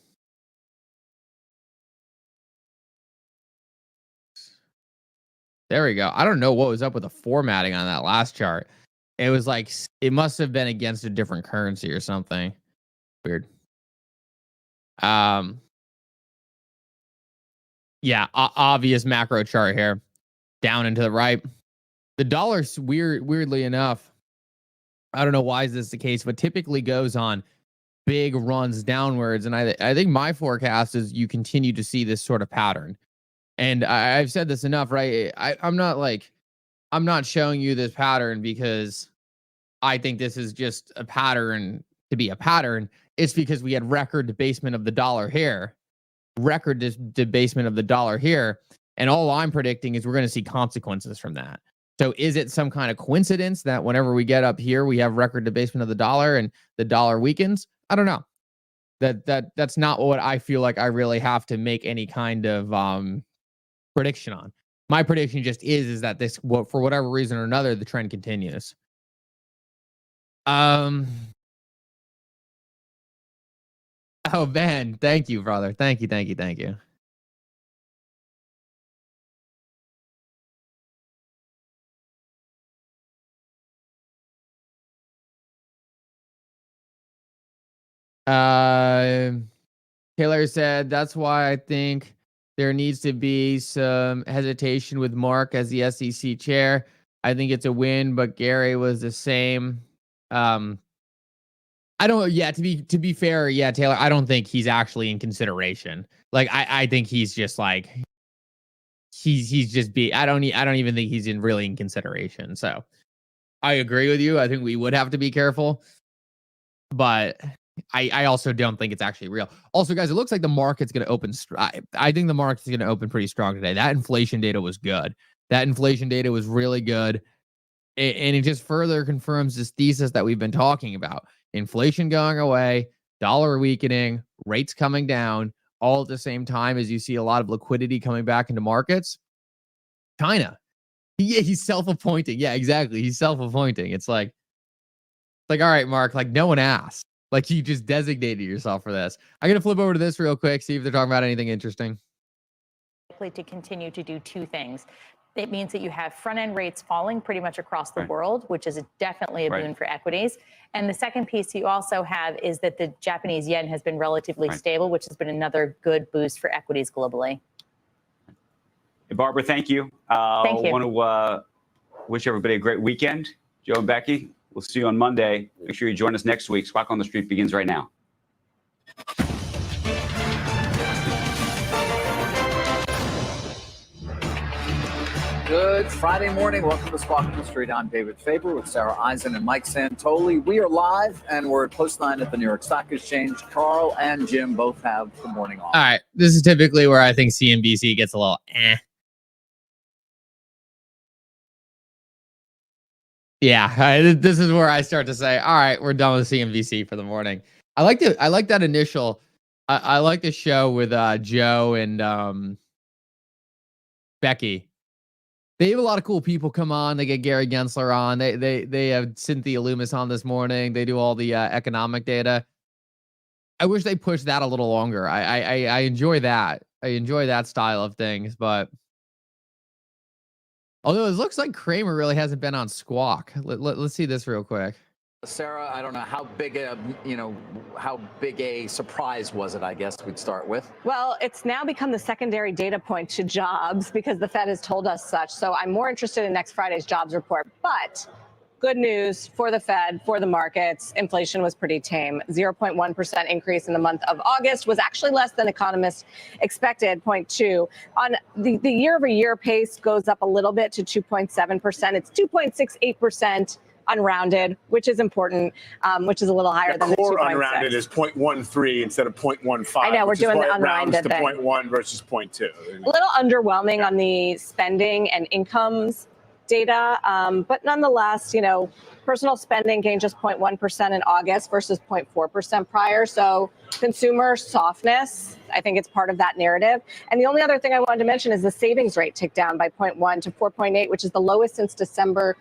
There we go. I don't know what was up with the formatting on that last chart. It was like, it must have been against a different currency or something. Weird. Yeah, obvious macro chart here. Down and to the right. The dollar's weirdly enough, I don't know why is this the case, but typically goes on big runs downwards. And I think my forecast is you continue to see this sort of pattern. And I've said this enough, right? I'm not showing you this pattern because I think this is just a pattern to be a pattern. It's because we had record debasement of the dollar here, debasement of the dollar here. And all I'm predicting is we're going to see consequences from that. So is it some kind of coincidence that whenever we get up here, we have record debasement of the dollar and the dollar weakens? I don't know. That's not what I feel like I really have to make any kind of prediction on. My prediction just is that this, for whatever reason or another, the trend continues. Oh, Ben, thank you, brother. Thank you. Taylor said, that's why I think there needs to be some hesitation with Mark as the SEC chair. I think it's a win, but Gary was the same. I don't. Yeah, to be fair, yeah, Taylor, I don't think he's actually in consideration. Like, I think he's just like he's just I don't even think he's really in consideration. So I agree with you. I think we would have to be careful, but I also don't think it's actually real. Also, guys, it looks like the market's going to open. I think the market's going to open pretty strong today. That inflation data was good. That inflation data was really good. And it just further confirms this thesis that we've been talking about. Inflation going away, dollar weakening, rates coming down, all at the same time as you see a lot of liquidity coming back into markets. China. Yeah, he's self-appointing. Yeah, exactly. He's self-appointing. It's like, all right, Mark, like no one asked. Like you just designated yourself for this. I'm going to flip over to this real quick, see if they're talking about anything interesting. Likely to continue to do two things. It means that you have front-end rates falling pretty much across the world, which is definitely a boon for equities. And the second piece you also have is that the Japanese yen has been relatively stable, which has been another good boost for equities globally. Hey, Barbara, thank you. Thank you. I want to wish everybody a great weekend. Joe and Becky, we'll see you on Monday. Make sure you join us next week. Squawk on the Street begins right now. Good Friday morning. Welcome to Squawk on the Street. I'm David Faber with Sarah Eisen and Mike Santoli. We are live and we're at post 9 at the New York Stock Exchange. Carl and Jim both have the morning off. All right. This is typically where I think CNBC gets a little Yeah, this is where I start to say, all right, we're done with CNBC for the morning. I like that initial. I like the show with Joe and Becky. They have a lot of cool people come on. They get Gary Gensler on. They have Cynthia Loomis on this morning. They do all the economic data. I wish they pushed that a little longer. I enjoy that. I enjoy that style of things, but although it looks like Kramer really hasn't been on Squawk. Let's see this real quick. Sarah, I don't know how big a surprise was it, I guess we'd start with. Well, it's now become the secondary data point to jobs because the Fed has told us such. So I'm more interested in next Friday's jobs report. But good news for the Fed, for the markets, inflation was pretty tame. 0.1% increase in the month of August was actually less than economists expected, 0.2. On the year-over-year pace goes up a little bit to 2.7%. It's 2.68%. Unrounded, which is important, which is a little higher than the 2.6. Core unrounded is 0.13 instead of 0.15. I know, we're doing the unrounded thing. 0.1 versus 0.2. A little underwhelming on the spending and incomes data, but nonetheless, personal spending gained just 0.1% in August versus 0.4% prior. So consumer softness, I think it's part of that narrative. And the only other thing I wanted to mention is the savings rate ticked down by 0.1 to 4.8, which is the lowest since December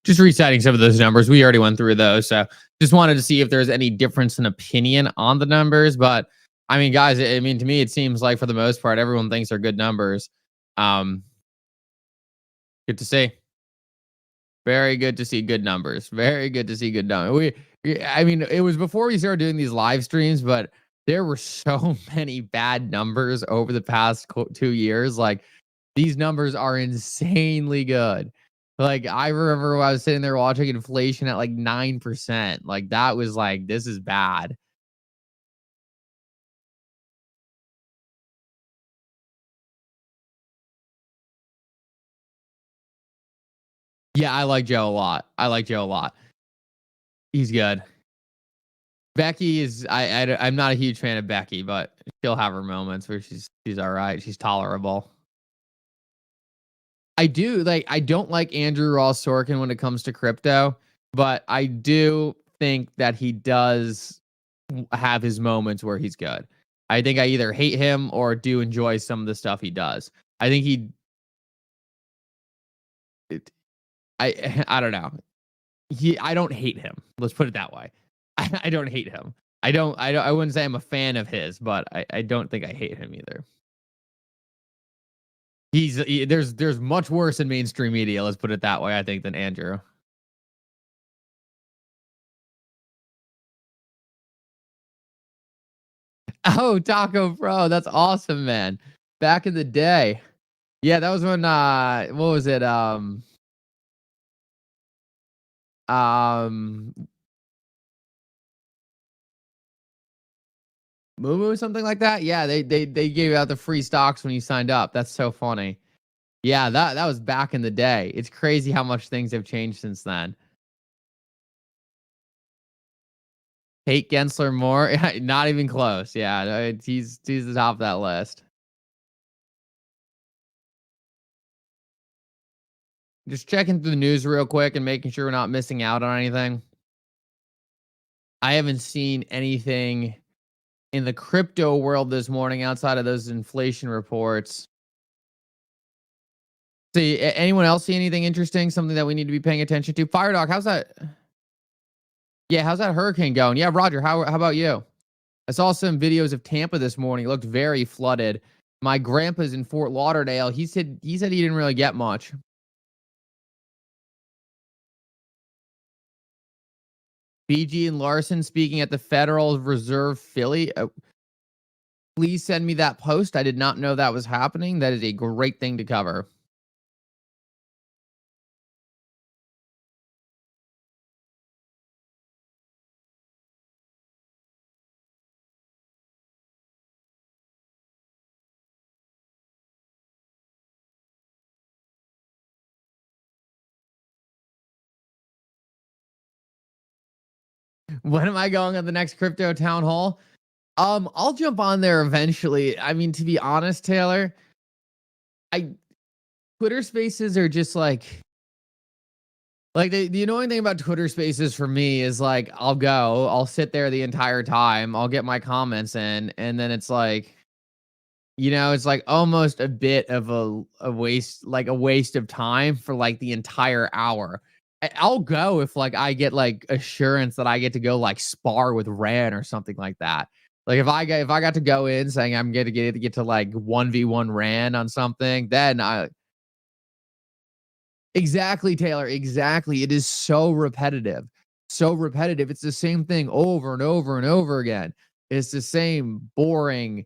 Just reciting some of those numbers. We already went through those. So just wanted to see if there's any difference in opinion on the numbers. But I mean, guys, I mean, to me, it seems like for the most part, everyone thinks they're good numbers. Good to see. Very good to see good numbers. Very good to see good numbers. I mean, it was before we started doing these live streams, but there were so many bad numbers over the past 2 years. Like, these numbers are insanely good. Like, I remember when I was sitting there watching inflation at like 9%. Like, that was like, this is bad. Yeah, I like Joe a lot. I like Joe a lot. He's good. Becky is I'm not a huge fan of Becky, but she'll have her moments where she's all right. She's tolerable. I don't like Andrew Ross Sorkin when it comes to crypto, but I do think that he does have his moments where he's good. I think I either hate him or do enjoy some of the stuff he does. I think I don't know. I don't hate him. Let's put it that way. I don't hate him. I wouldn't say I'm a fan of his, but I don't think I hate him either. There's much worse in mainstream media, let's put it that way, I think, than Andrew. Oh, Taco Pro, that's awesome, man. Back in the day. Yeah, that was when what was it? Moo something like that. Yeah, they gave out the free stocks when you signed up. That's so funny. Yeah, that was back in the day. It's crazy how much things have changed since then. Hate Gensler more? Not even close. Yeah, he's the top of that list. Just checking through the news real quick and making sure we're not missing out on anything. I haven't seen anything in the crypto world this morning outside of those inflation reports. See, anyone else see anything interesting? Something that we need to be paying attention to? Fire Dog, how's that? Yeah, how's that hurricane going? Yeah, Roger, how about you? I saw some videos of Tampa this morning. It looked very flooded. My grandpa's in Fort Lauderdale. He said he didn't really get much. BG and Larson speaking at the Federal Reserve Philly. Please send me that post. I did not know that was happening. That is a great thing to cover. When am I going on the next crypto town hall? I'll jump on there eventually. I mean, to be honest, Taylor, Twitter Spaces are just like the annoying thing about Twitter Spaces for me is like I'll sit there the entire time, I'll get my comments in, and then it's like, it's like almost a bit of a waste, like a waste of time for like the entire hour. I'll go if like I get like assurance that I get to go like spar with Ran or something like that. Like if I got to go in saying I'm gonna get to like 1v1 Ran on something, then exactly, Taylor, exactly. It is so repetitive. So repetitive. It's the same thing over and over and over again. It's the same boring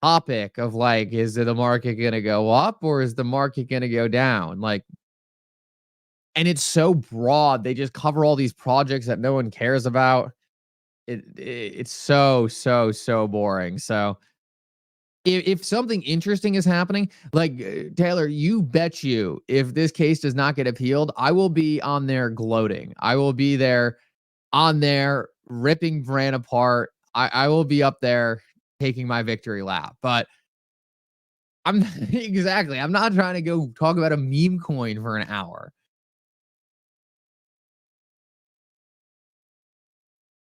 topic of like, is the market going to go up or is the market going to go down? Like, and it's so broad. They just cover all these projects that no one cares about. It's so boring. So if something interesting is happening, like Taylor, you bet you if this case does not get appealed, I will be on there gloating. I will be there on there ripping Bran apart. I will be up there taking my victory lap. But I'm exactly. I'm not trying to go talk about a meme coin for an hour.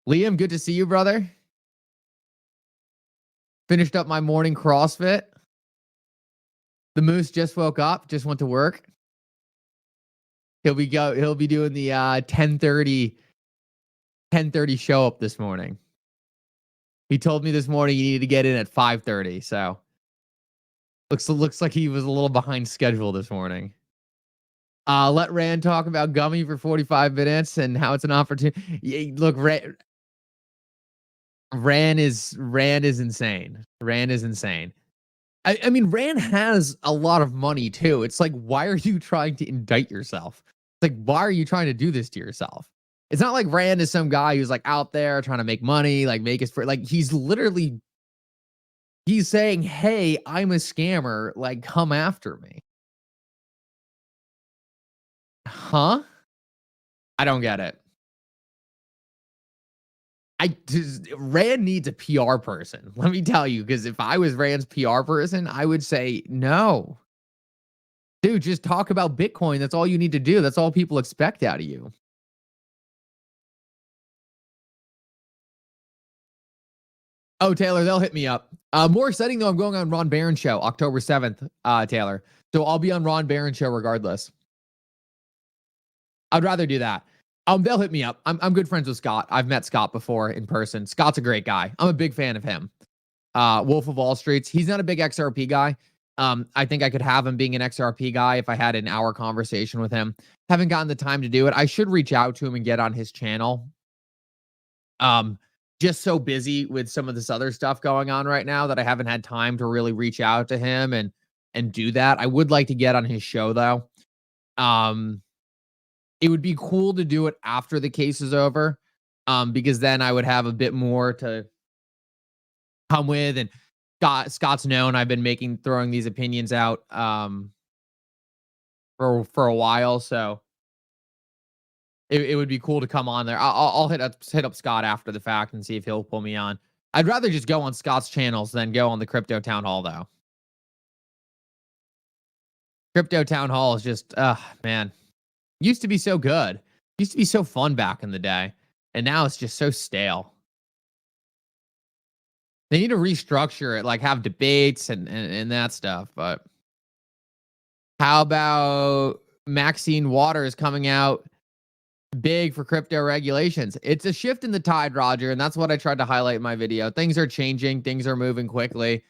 Liam, good to see you, brother. Finished up my morning CrossFit. The Moose just woke up, just went to work. He'll be doing the 10:30 show up this morning. He told me this morning he needed to get in at 5:30. So looks like he was a little behind schedule this morning. Let Rand talk about Gummy for 45 minutes and how it's an opportunity. Yeah, look, Rand is insane. Rand is insane. I mean, Rand has a lot of money too. It's like, why are you trying to indict yourself? It's like, why are you trying to do this to yourself? It's not like Rand is some guy who's like out there trying to make money, like make his free. Like he's saying, hey, I'm a scammer. Like, come after me. Huh? I don't get it. Rand needs a PR person. Let me tell you, because if I was Rand's PR person, I would say, no. Dude, just talk about Bitcoin. That's all you need to do. That's all people expect out of you. Oh, Taylor, they'll hit me up. More exciting, though, I'm going on Ron Barron show, October 7th, Taylor. So I'll be on Ron Barron show regardless. I'd rather do that. They'll hit me up. I'm good friends with Scott. I've met Scott before in person. Scott's a great guy. I'm a big fan of him. Wolf of Wall Streets. He's not a big XRP guy. I think I could have him being an XRP guy if I had an hour conversation with him. Haven't gotten the time to do it. I should reach out to him and get on his channel. Just so busy with some of this other stuff going on right now that I haven't had time to really reach out to him and do that. I would like to get on his show though. It would be cool to do it after the case is over, because then I would have a bit more to come with. And Scott's known I've been throwing these opinions out for a while, so it would be cool to come on there. I'll hit up Scott after the fact and see if he'll pull me on. I'd rather just go on Scott's channels than go on the Crypto Town Hall, though. Crypto Town Hall is just, man. Used to be so good. Used to be so fun back in the day. And now it's just so stale. They need to restructure it, like have debates and that stuff. But how about Maxine Waters coming out big for crypto regulations? It's a shift in the tide, Roger, and that's what I tried to highlight in my video. Things are changing. Things are moving quickly.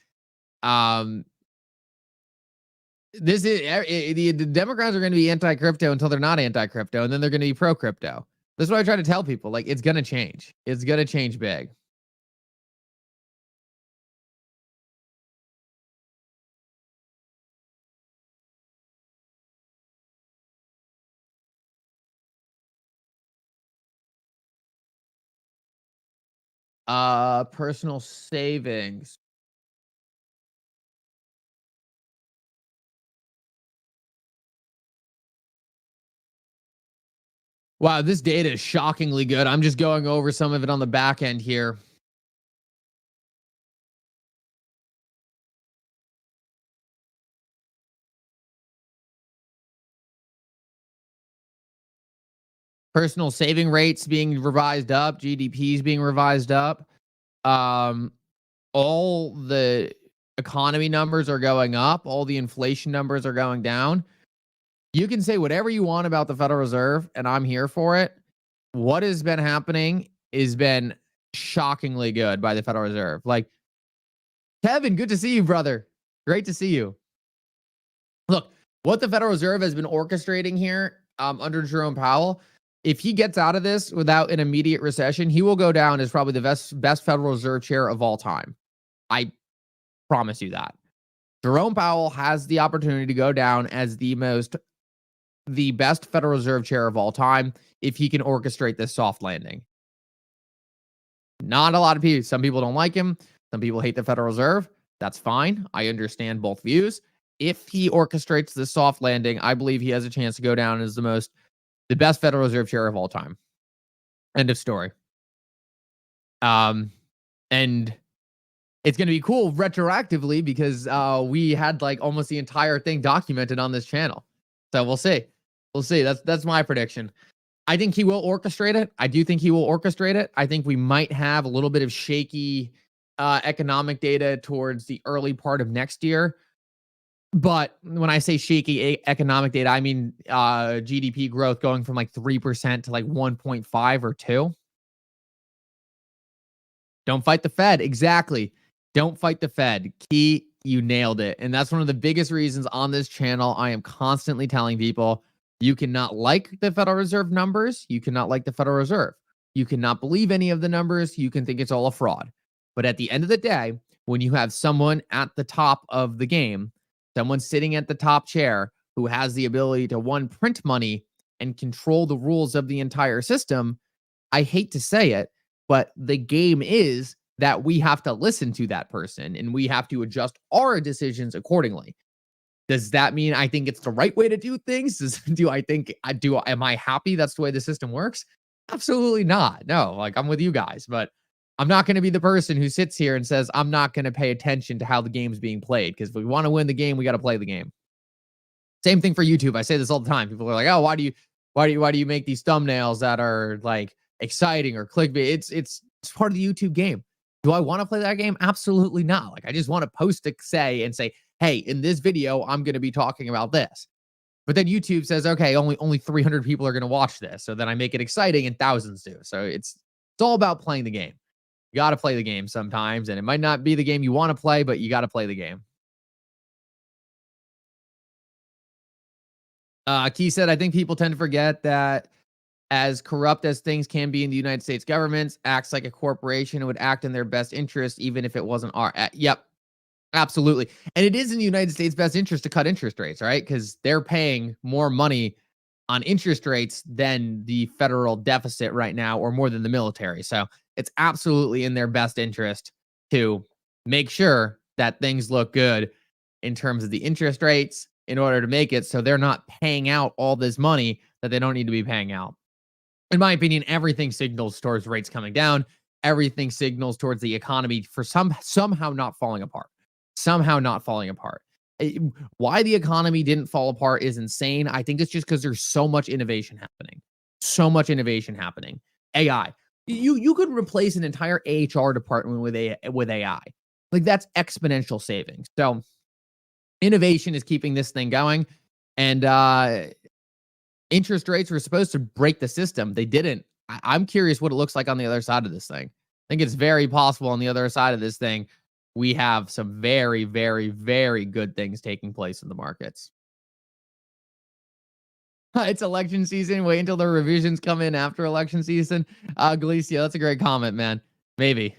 This is the Democrats are going to be anti-crypto until they're not anti-crypto, and then they're going to be pro-crypto. That's what I try to tell people. Like, it's going to change. It's going to change big. Personal savings. Wow, this data is shockingly good. I'm just going over some of it on the back end here. Personal saving rates being revised up, GDPs being revised up. All the economy numbers are going up. All the inflation numbers are going down. You can say whatever you want about the Federal Reserve, and I'm here for it. What has been happening has been shockingly good by the Federal Reserve. Like, Kevin, good to see you, brother. Great to see you. Look, what the Federal Reserve has been orchestrating here under Jerome Powell, if he gets out of this without an immediate recession, he will go down as probably the best Federal Reserve chair of all time. I promise you that. Jerome Powell has the opportunity to go down as the best Federal Reserve chair of all time if he can orchestrate this soft landing. Not a lot of people. Some people don't like him. Some people hate the Federal Reserve. That's fine. I understand both views. If he orchestrates this soft landing, I believe he has a chance to go down as the best Federal Reserve chair of all time. End of story. And it's going to be cool retroactively because we had like almost the entire thing documented on this channel. So we'll see. We'll see. That's my prediction. I think he will orchestrate it. I do think he will orchestrate it. I think we might have a little bit of shaky economic data towards the early part of next year. But when I say shaky economic data, I mean GDP growth going from like 3% to like 1.5 or 2. Don't fight the Fed. Exactly. Don't fight the Fed. Key, you nailed it. And that's one of the biggest reasons on this channel I am constantly telling people you cannot like the Federal Reserve numbers. You cannot like the Federal Reserve. You cannot believe any of the numbers. You can think it's all a fraud. But at the end of the day, when you have someone at the top of the game, someone sitting at the top chair who has the ability to, one, print money and control the rules of the entire system, I hate to say it, but the game is that we have to listen to that person and we have to adjust our decisions accordingly. Does that mean I think it's the right way to do things? Am I happy that's the way the system works? Absolutely not. No, like I'm with you guys, but I'm not going to be the person who sits here and says, I'm not going to pay attention to how the game's being played. Because if we want to win the game, we got to play the game. Same thing for YouTube. I say this all the time. People are like, oh, why do you make these thumbnails that are like exciting or clickbait? It's part of the YouTube game. Do I want to play that game? Absolutely not. Like I just want to post and say, hey, in this video, I'm going to be talking about this. But then YouTube says, okay, only 300 people are going to watch this. So then I make it exciting and thousands do. So it's all about playing the game. You got to play the game sometimes, and it might not be the game you want to play, but you got to play the game. Key said, I think people tend to forget that as corrupt as things can be in the United States government, acts like a corporation and would act in their best interest, even if it wasn't our. Yep, absolutely. And it is in the United States' best interest to cut interest rates, right? Because they're paying more money on interest rates than the federal deficit right now, or more than the military. So it's absolutely in their best interest to make sure that things look good in terms of the interest rates in order to make it so they're not paying out all this money that they don't need to be paying out. In my opinion, everything signals towards rates coming down. Everything signals towards the economy for somehow not falling apart. Somehow not falling apart. Why the economy didn't fall apart is insane. I think it's just because there's so much innovation happening. So much innovation happening. AI. You could replace an entire HR department with AI. Like that's exponential savings. So innovation is keeping this thing going. And interest rates were supposed to break the system. They didn't. I'm curious what it looks like on the other side of this thing. I think it's very possible on the other side of this thing, we have some very, very, very good things taking place in the markets. It's election season. Wait until the revisions come in after election season. Galicia, that's a great comment, man. Maybe.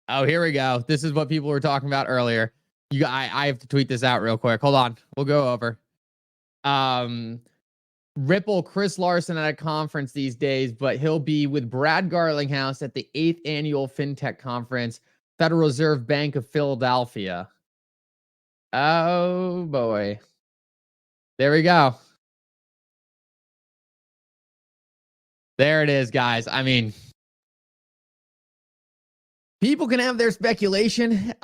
Oh, here we go. This is what people were talking about earlier. I have to tweet this out real quick. Hold on. We'll go over. Ripple, Chris Larson at a conference these days, but he'll be with Brad Garlinghouse at the 8th annual FinTech conference, Federal Reserve Bank of Philadelphia. Oh boy. There we go. There it is, guys. I mean, people can have their speculation.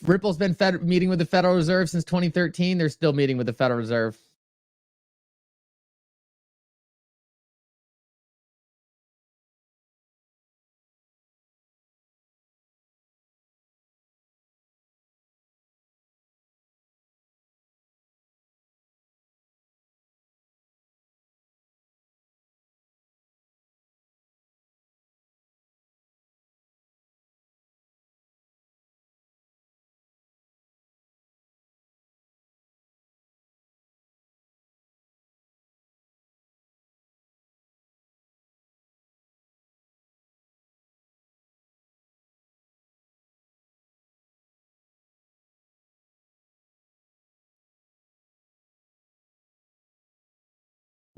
Ripple's been meeting with the Federal Reserve since 2013. They're still meeting with the Federal Reserve.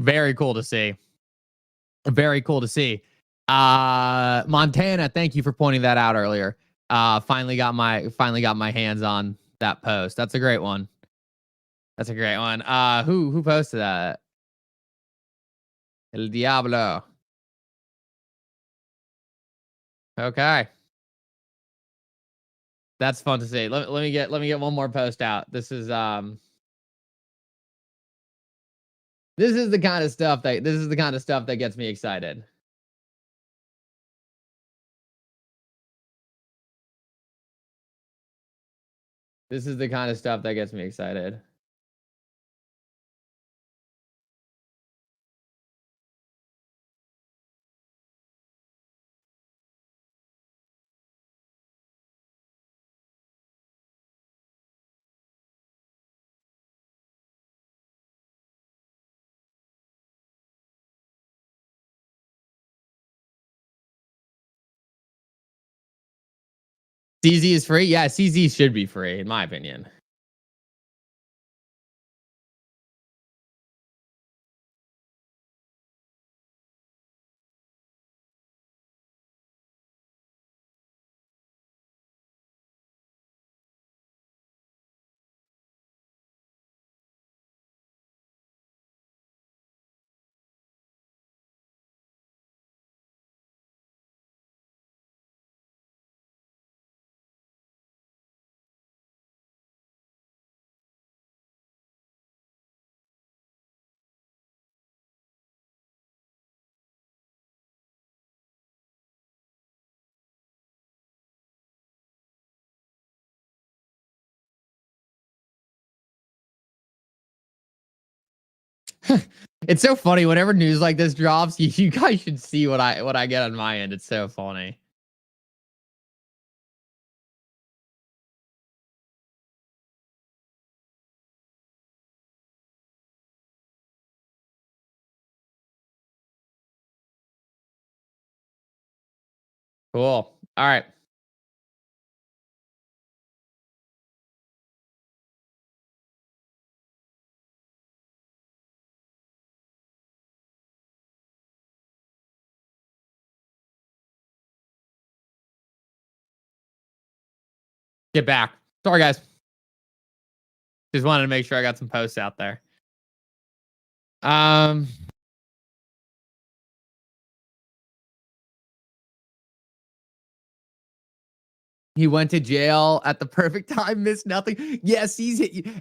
Very cool to see. Very cool to see. Montana, thank you for pointing that out earlier. Finally got my hands on that post. That's a great one. That's a great one. Who posted that? El Diablo. Okay. That's fun to see. Let me get one more post out. This is the kind of stuff that gets me excited. This is the kind of stuff that gets me excited. CZ is free? Yeah, CZ should be free, in my opinion. It's so funny whenever news like this drops, you guys should see what I get on my end. It's so funny. Cool. All right. Get back. Sorry, guys. Just wanted to make sure I got some posts out there. He went to jail at the perfect time, missed nothing. Yes,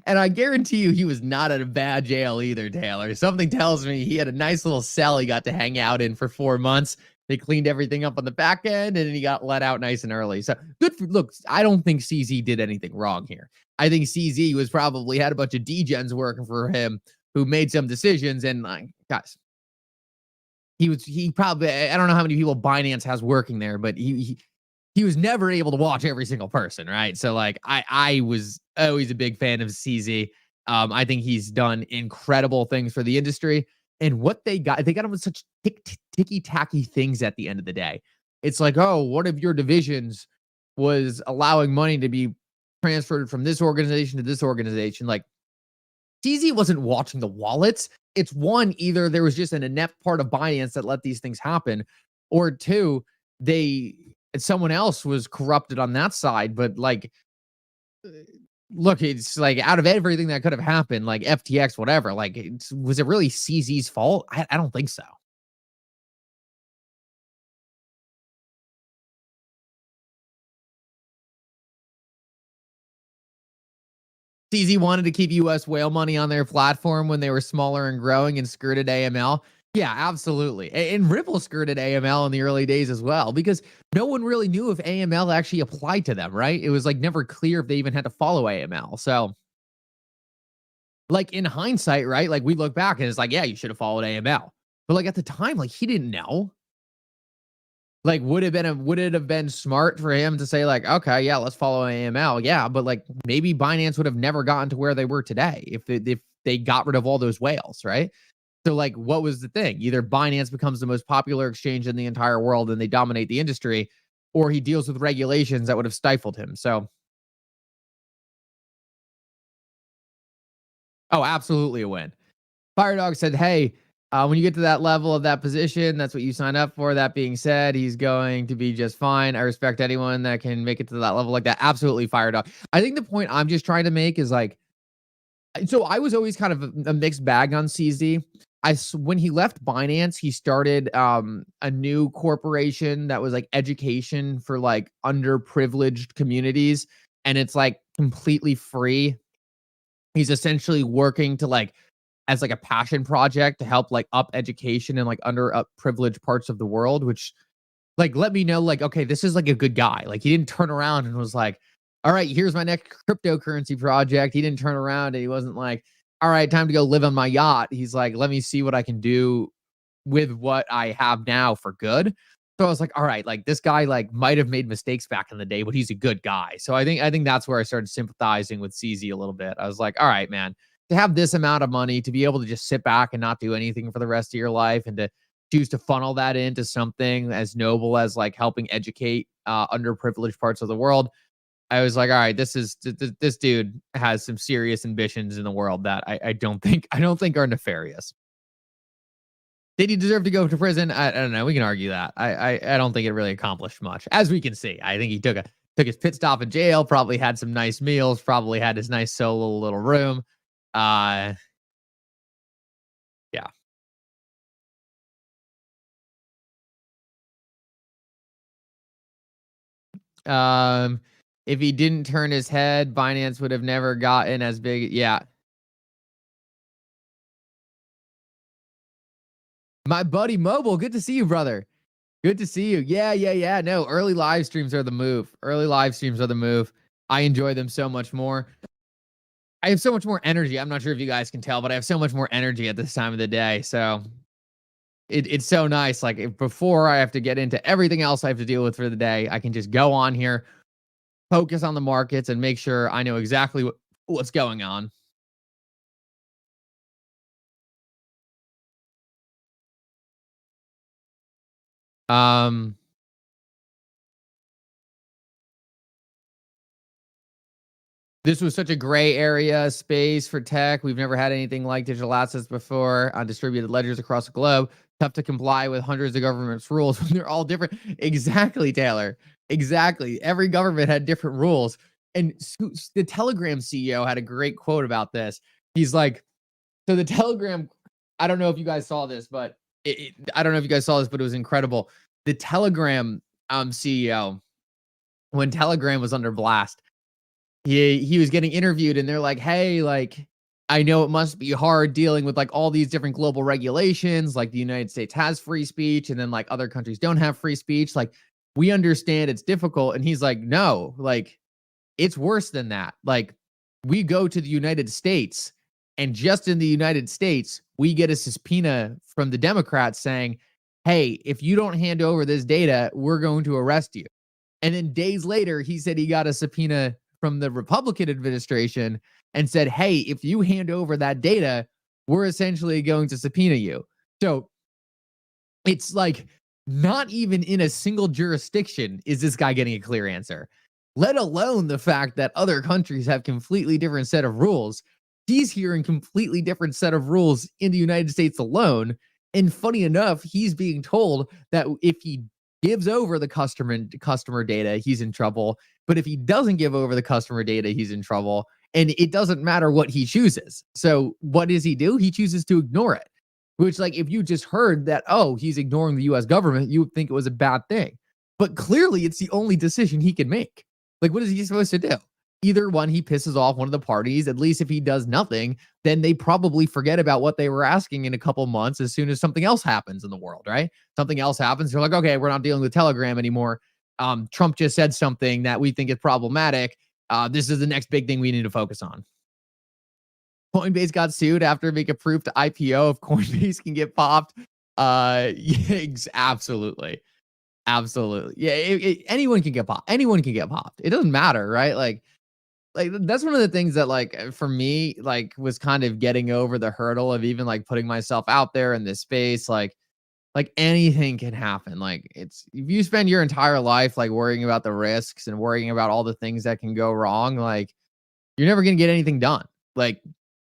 and I guarantee you he was not at a bad jail either, Taylor. Something tells me he had a nice little cell he got to hang out in for 4 months. They cleaned everything up on the back end, and then he got let out nice and early. So good for, look, I don't think CZ did anything wrong here. I think CZ was probably had a bunch of degens working for him who made some decisions, and guys, he probably, I don't know how many people Binance has working there, but he was never able to watch every single person, right? So like I was always a big fan of CZ. I think he's done incredible things for the industry. And what they got him with such ticky-tacky things at the end of the day. It's like, oh, one of your divisions was allowing money to be transferred from this organization to this organization. Like, CZ wasn't watching the wallets. It's one, either there was just an inept part of Binance that let these things happen, or two, someone else was corrupted on that side. But like, look, it's like out of everything that could have happened, like FTX, whatever, like, was it really CZ's fault? I don't think so. CZ wanted to keep US whale money on their platform when they were smaller and growing and skirted AML. Yeah, absolutely. And Ripple skirted AML in the early days as well, because no one really knew if AML actually applied to them, right? It was like never clear if they even had to follow AML. So, like, in hindsight, right? Like, we look back and it's like, yeah, you should have followed AML. But like at the time, like, he didn't know. Like, would it have been smart for him to say, like, okay, yeah, let's follow AML? Yeah, but like maybe Binance would have never gotten to where they were today if they got rid of all those whales, right? So like, what was the thing? Either Binance becomes the most popular exchange in the entire world and they dominate the industry, or he deals with regulations that would have stifled him. So, oh, absolutely a win. Firedog said, hey, when you get to that level of that position, that's what you sign up for. That being said, he's going to be just fine. I respect anyone that can make it to that level like that. Absolutely, Firedog. I think the point I'm just trying to make is like, so I was always kind of a mixed bag on CZ. When he left Binance, he started a new corporation that was like education for like underprivileged communities, and it's like completely free. He's essentially working to like as like a passion project to help like up education in like underprivileged parts of the world, which like let me know like, okay, this is like a good guy. Like, he didn't turn around and was like, all right, here's my next cryptocurrency project. He didn't turn around and he wasn't like, all right, time to go live on my yacht. He's like, let me see what I can do with what I have now for good. So I was like, all right, like this guy like might have made mistakes back in the day, but he's a good guy. So I think that's where I started sympathizing with CZ a little bit. I was like, all right, man, to have this amount of money, to be able to just sit back and not do anything for the rest of your life, and to choose to funnel that into something as noble as like helping educate underprivileged parts of the world. I was like, all right, this dude has some serious ambitions in the world that I don't think are nefarious. Did he deserve to go to prison? I don't know. We can argue that. I don't think it really accomplished much. As we can see, I think he took his pit stop in jail, probably had some nice meals, probably had his nice solo little room. Yeah. If he didn't turn his head, Binance would have never gotten as big. Yeah. My buddy Mobile, good to see you, brother. Good to see you. Yeah. No, early live streams are the move. I enjoy them so much more. I have so much more energy. I'm not sure if you guys can tell, but I have so much more energy at this time of the day. So it's so nice. Like before I have to get into everything else I have to deal with for the day, I can just go on here, focus on the markets, and make sure I know exactly what's going on. This was such a gray area space for tech. We've never had anything like digital assets before on distributed ledgers across the globe. Tough to comply with hundreds of governments' rules when they're all different. Exactly, Taylor. Exactly. Every government had different rules. And the Telegram CEO had a great quote about this. He's like, so the Telegram, I don't know if you guys saw this, but it was incredible. The Telegram CEO, when Telegram was under blast, he was getting interviewed and they're like, hey, like, I know it must be hard dealing with like all these different global regulations. Like the United States has free speech and then like other countries don't have free speech. Like we understand it's difficult. And he's like, no, like it's worse than that. Like we go to the United States and just in the United States, we get a subpoena from the Democrats saying, hey, if you don't hand over this data, we're going to arrest you. And then days later, he said he got a subpoena from the Republican administration and said, hey, if you hand over that data, we're essentially going to subpoena you. So it's like not even in a single jurisdiction is this guy getting a clear answer, let alone the fact that other countries have completely different set of rules. He's hearing completely different set of rules in the United States alone. And funny enough, he's being told that if he gives over the customer data, he's in trouble. But if he doesn't give over the customer data, he's in trouble. And it doesn't matter what he chooses. So what does he do? He chooses to ignore it. Which, like, if you just heard that, oh, he's ignoring the US government, you would think it was a bad thing. But clearly, it's the only decision he can make. Like, what is he supposed to do? Either one, he pisses off one of the parties. At least if he does nothing, then they probably forget about what they were asking in a couple months as soon as something else happens in the world, right? Something else happens. They're like, okay, we're not dealing with Telegram anymore. Trump just said something that we think is problematic. This is the next big thing we need to focus on. Coinbase got sued after being approved to IPO. If Coinbase can get popped, yeah, absolutely. Yeah, anyone can get popped. Anyone can get popped. It doesn't matter, right? Like that's one of the things that, like, for me, like, was kind of getting over the hurdle of even like putting myself out there in this space. Like anything can happen. Like it's, if you spend your entire life like worrying about the risks and worrying about all the things that can go wrong, like you're never gonna get anything done. Like,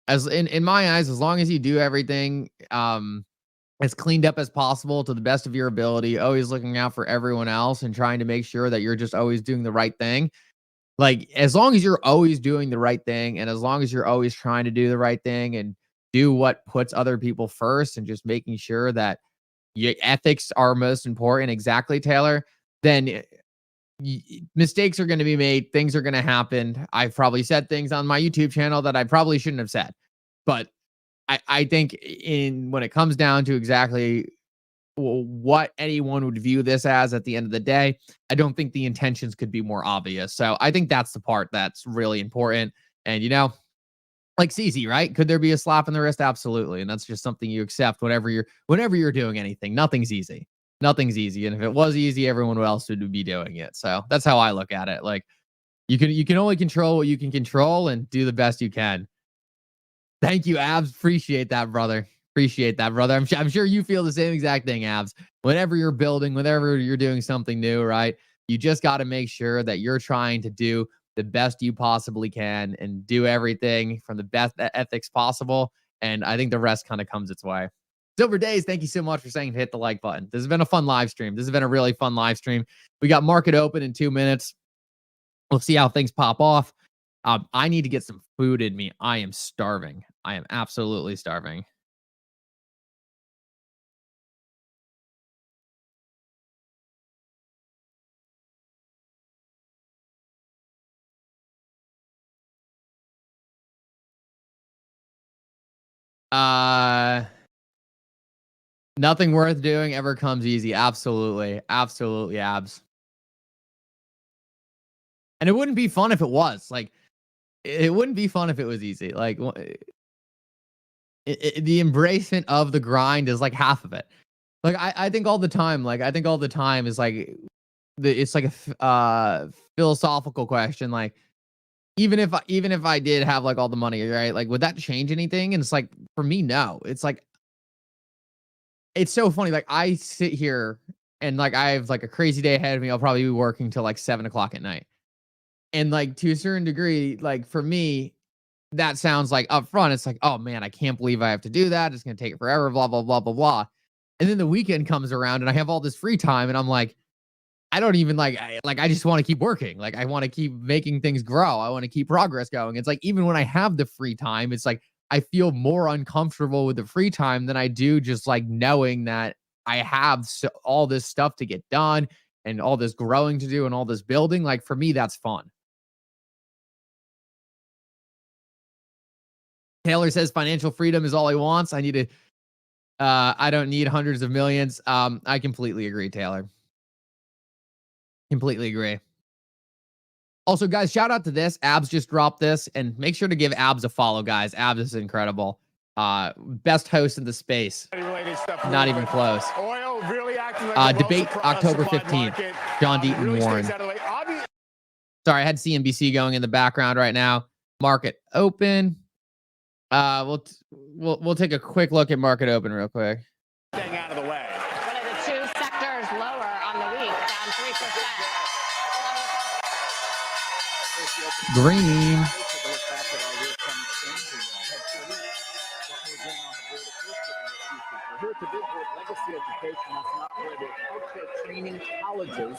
as in my eyes, as long as you do everything as cleaned up as possible to the best of your ability, always looking out for everyone else and trying to make sure that you're just always doing the right thing. Like, as long as you're always doing the right thing and as long as you're always trying to do the right thing and do what puts other people first and just making sure that your ethics are most important, exactly, Taylor, then mistakes are going to be made. Things are going to happen. I've probably said things on my YouTube channel that I probably shouldn't have said. But I think when it comes down to exactly what anyone would view this as at the end of the day. I don't think the intentions could be more obvious. So I think that's the part that's really important. And, like CZ, right? Could there be a slap in the wrist? Absolutely. And that's just something you accept whenever you're doing anything. Nothing's easy. Nothing's easy. And if it was easy, everyone else would be doing it. So that's how I look at it. Like you can only control what you can control and do the best you can. Thank you, Abs. Appreciate that, brother. Appreciate that, brother. I'm sure you feel the same exact thing, Abs. Whenever you're building, whenever you're doing something new, right? You just got to make sure that you're trying to do the best you possibly can and do everything from the best ethics possible. And I think the rest kind of comes its way. Silver Days, thank you so much for saying to hit the like button. This has been a fun live stream. This has been a really fun live stream. We got market open in 2 minutes. We'll see how things pop off. I need to get some food in me. I am starving. I am absolutely starving. Nothing worth doing ever comes easy. Absolutely. Absolutely, Abs. And it wouldn't be fun if it was. Like, it wouldn't be fun if it was easy. Like, the embracement of the grind is like half of it. Like, I think all the time, is like, it's like a philosophical question. Like, even if I did have like all the money, right? Like, would that change anything? And it's like, for me, no. It's like, it's so funny. Like, I sit here and like I have like a crazy day ahead of me. I'll probably be working till like 7:00 at night. And like to a certain degree, like for me, that sounds like up front, it's like, oh man, I can't believe I have to do that. It's gonna take forever, blah, blah, blah, blah, blah. And then the weekend comes around and I have all this free time and I'm like, I don't even I just want to keep working. Like I want to keep making things grow. I want to keep progress going. It's like even when I have the free time, it's like I feel more uncomfortable with the free time than I do just like knowing that I have all this stuff to get done and all this growing to do and all this building. Like for me, that's fun. Taylor says financial freedom is all he wants. I don't need hundreds of millions. I completely agree, Taylor. Completely agree. Also, guys, shout out to this. Abs just dropped this, and make sure to give Abs a follow, guys. Abs is incredible. Best host in the space. Not even close. Oil really acting like debate October 15th. John Deaton warned. Sorry, I had CNBC going in the background right now. Market open. We'll take a quick look at market open real quick. Staying out of the way. One of the two sectors lower on the week, down 3%. Green. Here at the Big Board Legacy Education, that's not where the healthcare training colleges,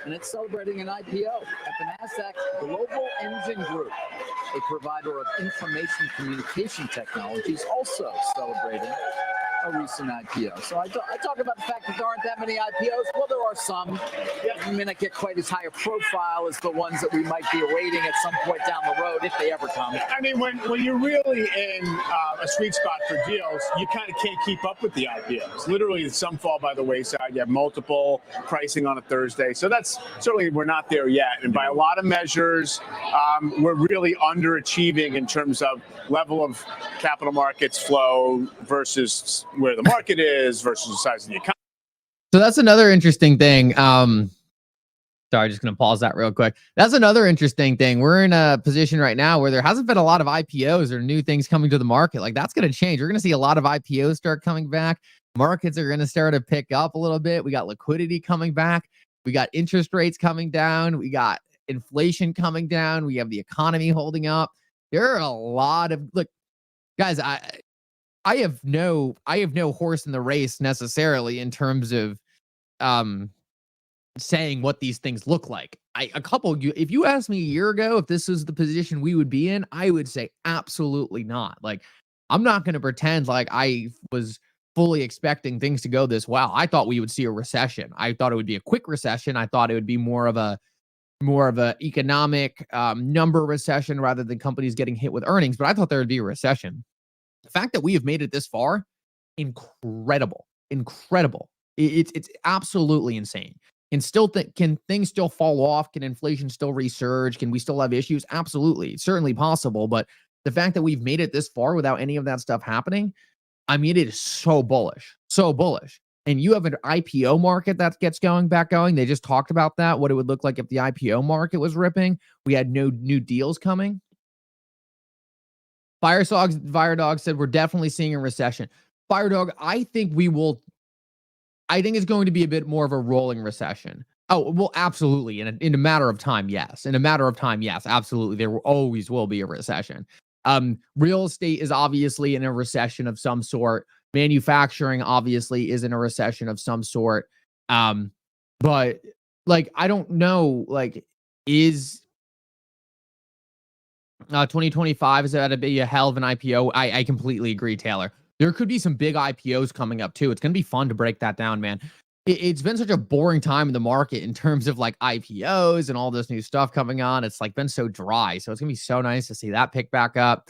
and it's celebrating an IPO at the NASDAQ Global Engine Group, a provider of information communication technologies, also celebrating a recent IPO. So I talk about the fact that there aren't that many IPOs. Well, there are some. They may not get quite as high a profile as the ones that we might be awaiting at some point down the road, if they ever come. I mean, when you're really in a sweet spot for deals, you kind of can't keep up with the IPOs. Literally, some fall by the wayside. You have multiple pricing on a Thursday. So that's certainly, we're not there yet. And by a lot of measures, we're really underachieving in terms of level of capital markets flow versus where the market is versus the size of the economy. So that's another interesting thing. Sorry, just going to pause that real quick. That's another interesting thing. We're in a position right now where there hasn't been a lot of IPOs or new things coming to the market. Like that's going to change. We're going to see a lot of IPOs start coming back. Markets are going to start to pick up a little bit. We got liquidity coming back. We got interest rates coming down. We got inflation coming down. We have the economy holding up. There are a lot of, look, guys, I have no horse in the race necessarily in terms of saying what these things look like. If you asked me a year ago if this is the position we would be in, I would say absolutely not. Like I'm not going to pretend like I was fully expecting things to go this well. I thought we would see a recession. I thought it would be a quick recession. I thought it would be more of a economic number recession rather than companies getting hit with earnings, but I thought there would be a recession. The fact that we have made it this far, incredible. It's absolutely insane. Can things still fall off? Can inflation still resurge? Can we still have issues? Absolutely. It's certainly possible. But the fact that we've made it this far without any of that stuff happening, I mean, it is so bullish. So bullish. And you have an IPO market that gets back going. They just talked about that, what it would look like if the IPO market was ripping. We had no new deals coming. Firedog said we're definitely seeing a recession. Firedog, I think it's going to be a bit more of a rolling recession. Oh, well, absolutely. In a matter of time, yes. In a matter of time, yes, absolutely. There always will be a recession. Real estate is obviously in a recession of some sort. Manufacturing obviously is in a recession of some sort. But like, I don't know, like, is 2025 is that to be a hell of an IPO? I completely agree, Taylor. There could be some big IPOs coming up too. It's going to be fun to break that down, man. It's been such a boring time in the market in terms of like IPOs and all this new stuff coming on. It's like been so dry. So it's going to be so nice to see that pick back up.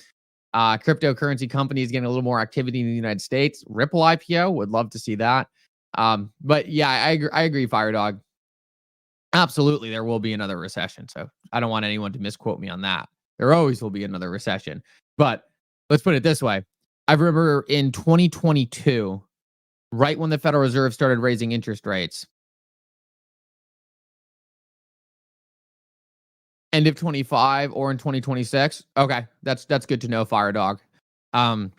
Cryptocurrency companies getting a little more activity in the United States. Ripple IPO, would love to see that. But yeah, I agree, Firedog. Absolutely, there will be another recession. So I don't want anyone to misquote me on that. There always will be another recession. But let's put it this way. I remember in 2022, right when the Federal Reserve started raising interest rates, end of 25 or in 2026. Okay, that's good to know, Firedog. When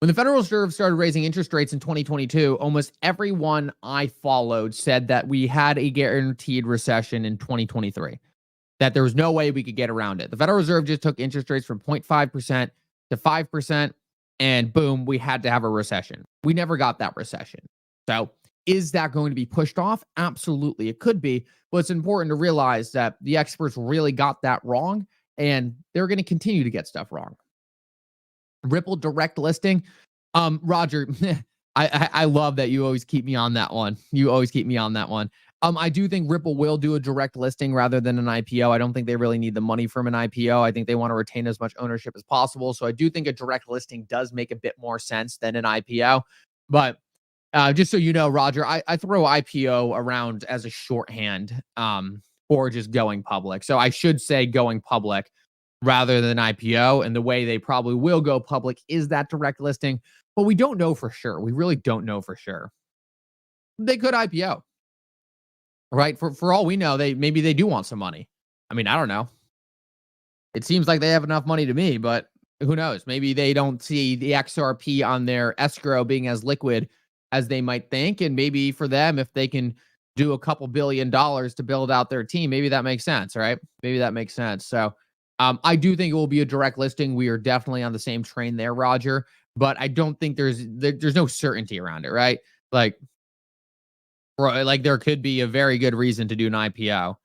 the Federal Reserve started raising interest rates in 2022, almost everyone I followed said that we had a guaranteed recession in 2023, that there was no way we could get around it. The Federal Reserve just took interest rates from 0.5% to 5%, and boom, we had to have a recession. We never got that recession. So is that going to be pushed off? Absolutely, it could be. But it's important to realize that the experts really got that wrong, and they're going to continue to get stuff wrong. Ripple direct listing. Roger, I love that you always keep me on that one. You always keep me on that one. I do think Ripple will do a direct listing rather than an IPO. I don't think they really need the money from an IPO. I think they want to retain as much ownership as possible. So I do think a direct listing does make a bit more sense than an IPO. But just so you know, Roger, I throw IPO around as a shorthand for just going public. So I should say going public rather than IPO. And the way they probably will go public is that direct listing. But we don't know for sure. We really don't know for sure. They could IPO. Right? For all we know, maybe they do want some money. I mean, I don't know. It seems like they have enough money to me, but who knows? Maybe they don't see the XRP on their escrow being as liquid as they might think. And maybe for them, if they can do a couple $2 billion to build out their team, maybe that makes sense, right? Maybe that makes sense. So I do think it will be a direct listing. We are definitely on the same train there, Roger. But I don't think there's no certainty around it, right? Like there could be a very good reason to do an IPO.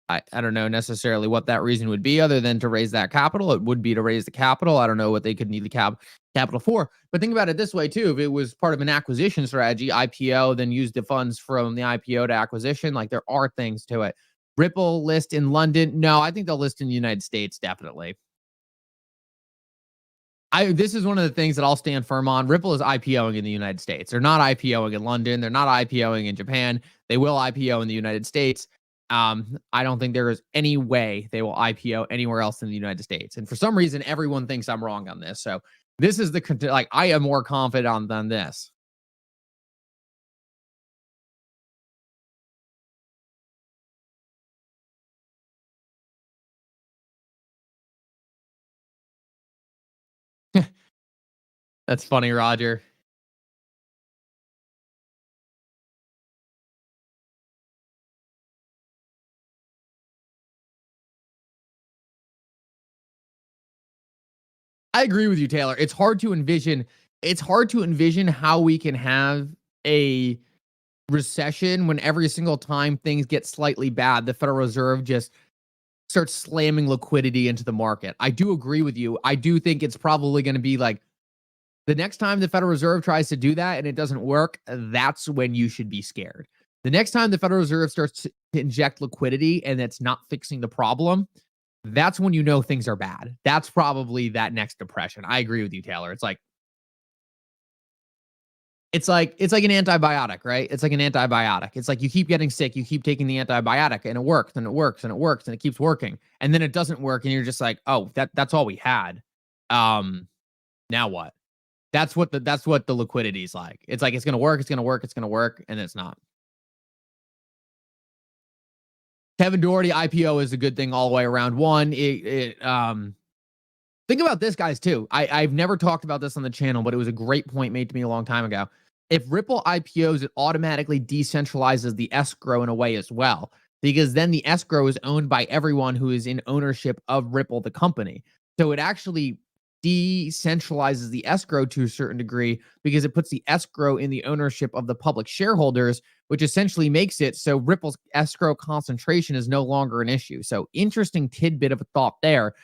I don't know necessarily what that reason would be other than to raise that capital. It would be to raise the capital. I don't know what they could need the capital for. But think about it this way, too. If it was part of an acquisition strategy, IPO, then use the funds from the IPO to acquisition, like there are things to it. Ripple list in London? No, I think they'll list in the United States, definitely. This is one of the things that I'll stand firm on. Ripple is IPOing in the United States. They're not IPOing in London. They're not IPOing in Japan. They will IPO in the United States. I don't think there is any way they will IPO anywhere else in the United States. And for some reason, everyone thinks I'm wrong on this. So this is I am more confident than this. That's funny, Roger. I agree with you, Taylor. It's hard to envision how we can have a recession when every single time things get slightly bad, the Federal Reserve just starts slamming liquidity into the market. I do agree with you. I do think it's probably going to be like the next time the Federal Reserve tries to do that and it doesn't work, that's when you should be scared. The next time the Federal Reserve starts to inject liquidity and it's not fixing the problem, that's when you know things are bad. That's probably that next depression. I agree with you, Taylor. it's like an antibiotic, right? It's like an antibiotic. It's like you keep getting sick, you keep taking the antibiotic, and it works, and it works, and it works, and it keeps working, and then it doesn't work, and you're just like, oh, that's all we had. Now what? That's what the liquidity is like. It's like it's gonna work, it's gonna work, it's gonna work, and it's not. Kevin Doherty IPO is a good thing all the way around. One, think about this, guys, too. I've never talked about this on the channel, but it was a great point made to me a long time ago. If Ripple IPOs, it automatically decentralizes the escrow in a way as well, because then the escrow is owned by everyone who is in ownership of Ripple, the company. So it actually decentralizes the escrow to a certain degree because it puts the escrow in the ownership of the public shareholders, which essentially makes it so Ripple's escrow concentration is no longer an issue. So interesting tidbit of a thought there.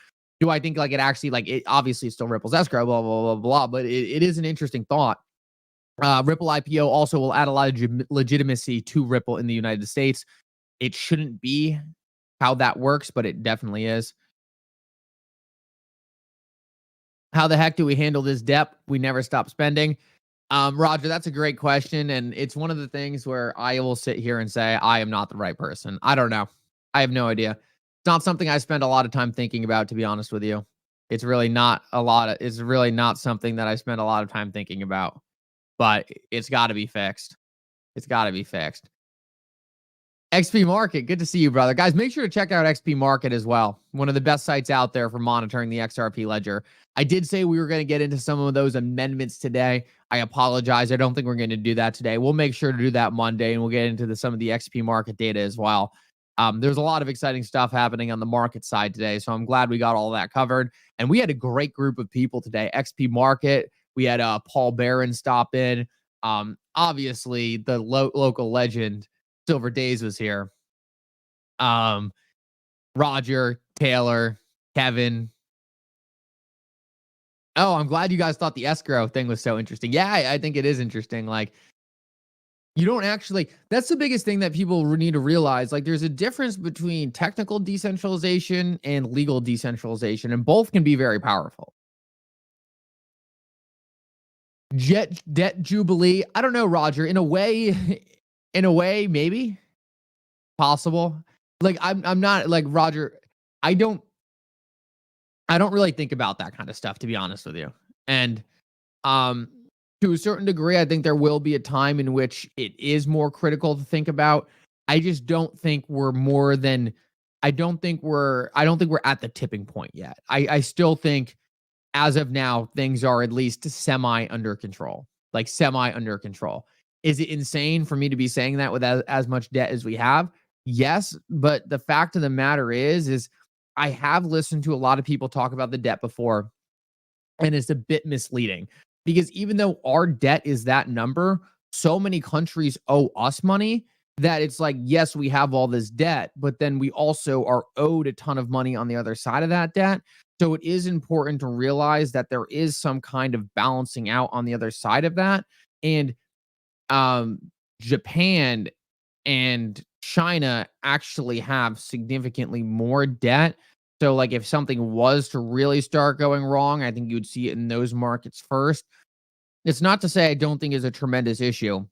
Do I think like it actually, like it obviously still Ripple's escrow, blah, blah, blah, blah, but it is an interesting thought. Ripple IPO also will add a lot of legitimacy to Ripple in the United States. It shouldn't be how that works, but it definitely is. How the heck do we handle this debt? We never stop spending. Roger, that's a great question. And it's one of the things where I will sit here and say, I am not the right person. I don't know. I have no idea. It's not something I spend a lot of time thinking about, to be honest with you. It's really not something that I spend a lot of time thinking about, but it's got to be fixed. It's got to be fixed. XP Market, good to see you, brother. Guys, make sure to check out XP Market as well. One of the best sites out there for monitoring the XRP ledger. I did say we were going to get into some of those amendments today. I apologize. I don't think we're going to do that today. We'll make sure to do that Monday, and we'll get into some of the XP Market data as well. There's a lot of exciting stuff happening on the market side today, so I'm glad we got all that covered. And we had a great group of people today. XP Market, we had Paul Barron stop in. Obviously, the local legend, Silver Days, was here. Roger, Taylor, Kevin. Oh, I'm glad you guys thought the escrow thing was so interesting. Yeah, I think it is interesting. Like, you don't actually, that's the biggest thing that people need to realize. Like, there's a difference between technical decentralization and legal decentralization, and both can be very powerful. Debt Jubilee. I don't know, Roger. In a way, maybe possible. Like, I'm not like Roger. I don't really think about that kind of stuff, to be honest with you. And to a certain degree, I think there will be a time in which it is more critical to think about. I just don't think we're I don't think we're at the tipping point yet. I still think as of now, things are at least semi under control. Like semi under control. Is it insane for me to be saying that with as much debt as we have? Yes, but the fact of the matter is I have listened to a lot of people talk about the debt before, and it's a bit misleading because even though our debt is that number, so many countries owe us money that it's like, yes, we have all this debt, but then we also are owed a ton of money on the other side of that debt. So it is important to realize that there is some kind of balancing out on the other side of that. And Japan and China actually have significantly more debt. So like if something was to really start going wrong, I think you'd see it in those markets first. It's not to say I don't think it's a tremendous issue.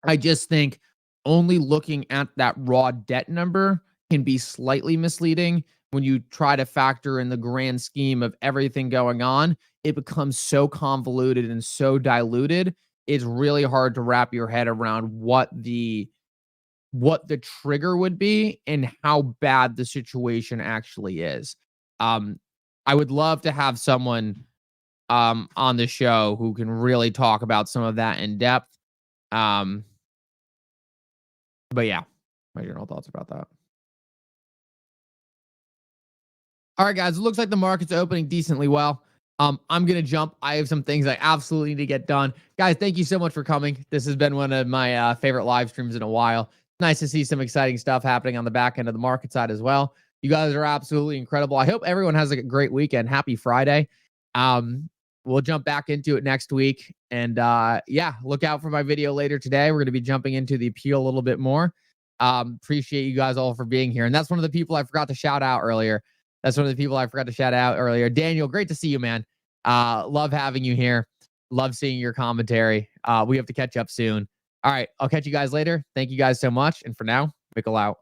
I just think only looking at that raw debt number can be slightly misleading. When you try to factor in the grand scheme of everything going on, it becomes so convoluted and so diluted. It's really hard to wrap your head around what the trigger would be and how bad the situation actually is. I would love to have someone on the show who can really talk about some of that in depth. But yeah, my general thoughts about that. All right, guys, it looks like the market's opening decently well. I'm going to jump. I have some things I absolutely need to get done. Guys, thank you so much for coming. This has been one of my favorite live streams in a while. Nice to see some exciting stuff happening on the back end of the market side as well. You guys are absolutely incredible. I hope everyone has a great weekend. Happy Friday. We'll jump back into it next week. And yeah, look out for my video later today. We're going to be jumping into the appeal a little bit more. Appreciate you guys all for being here. And that's one of the people I forgot to shout out earlier. Daniel, great to see you, man. Love having you here. Love seeing your commentary. We have to catch up soon. All right. I'll catch you guys later. Thank you guys so much. And for now, Mickle out.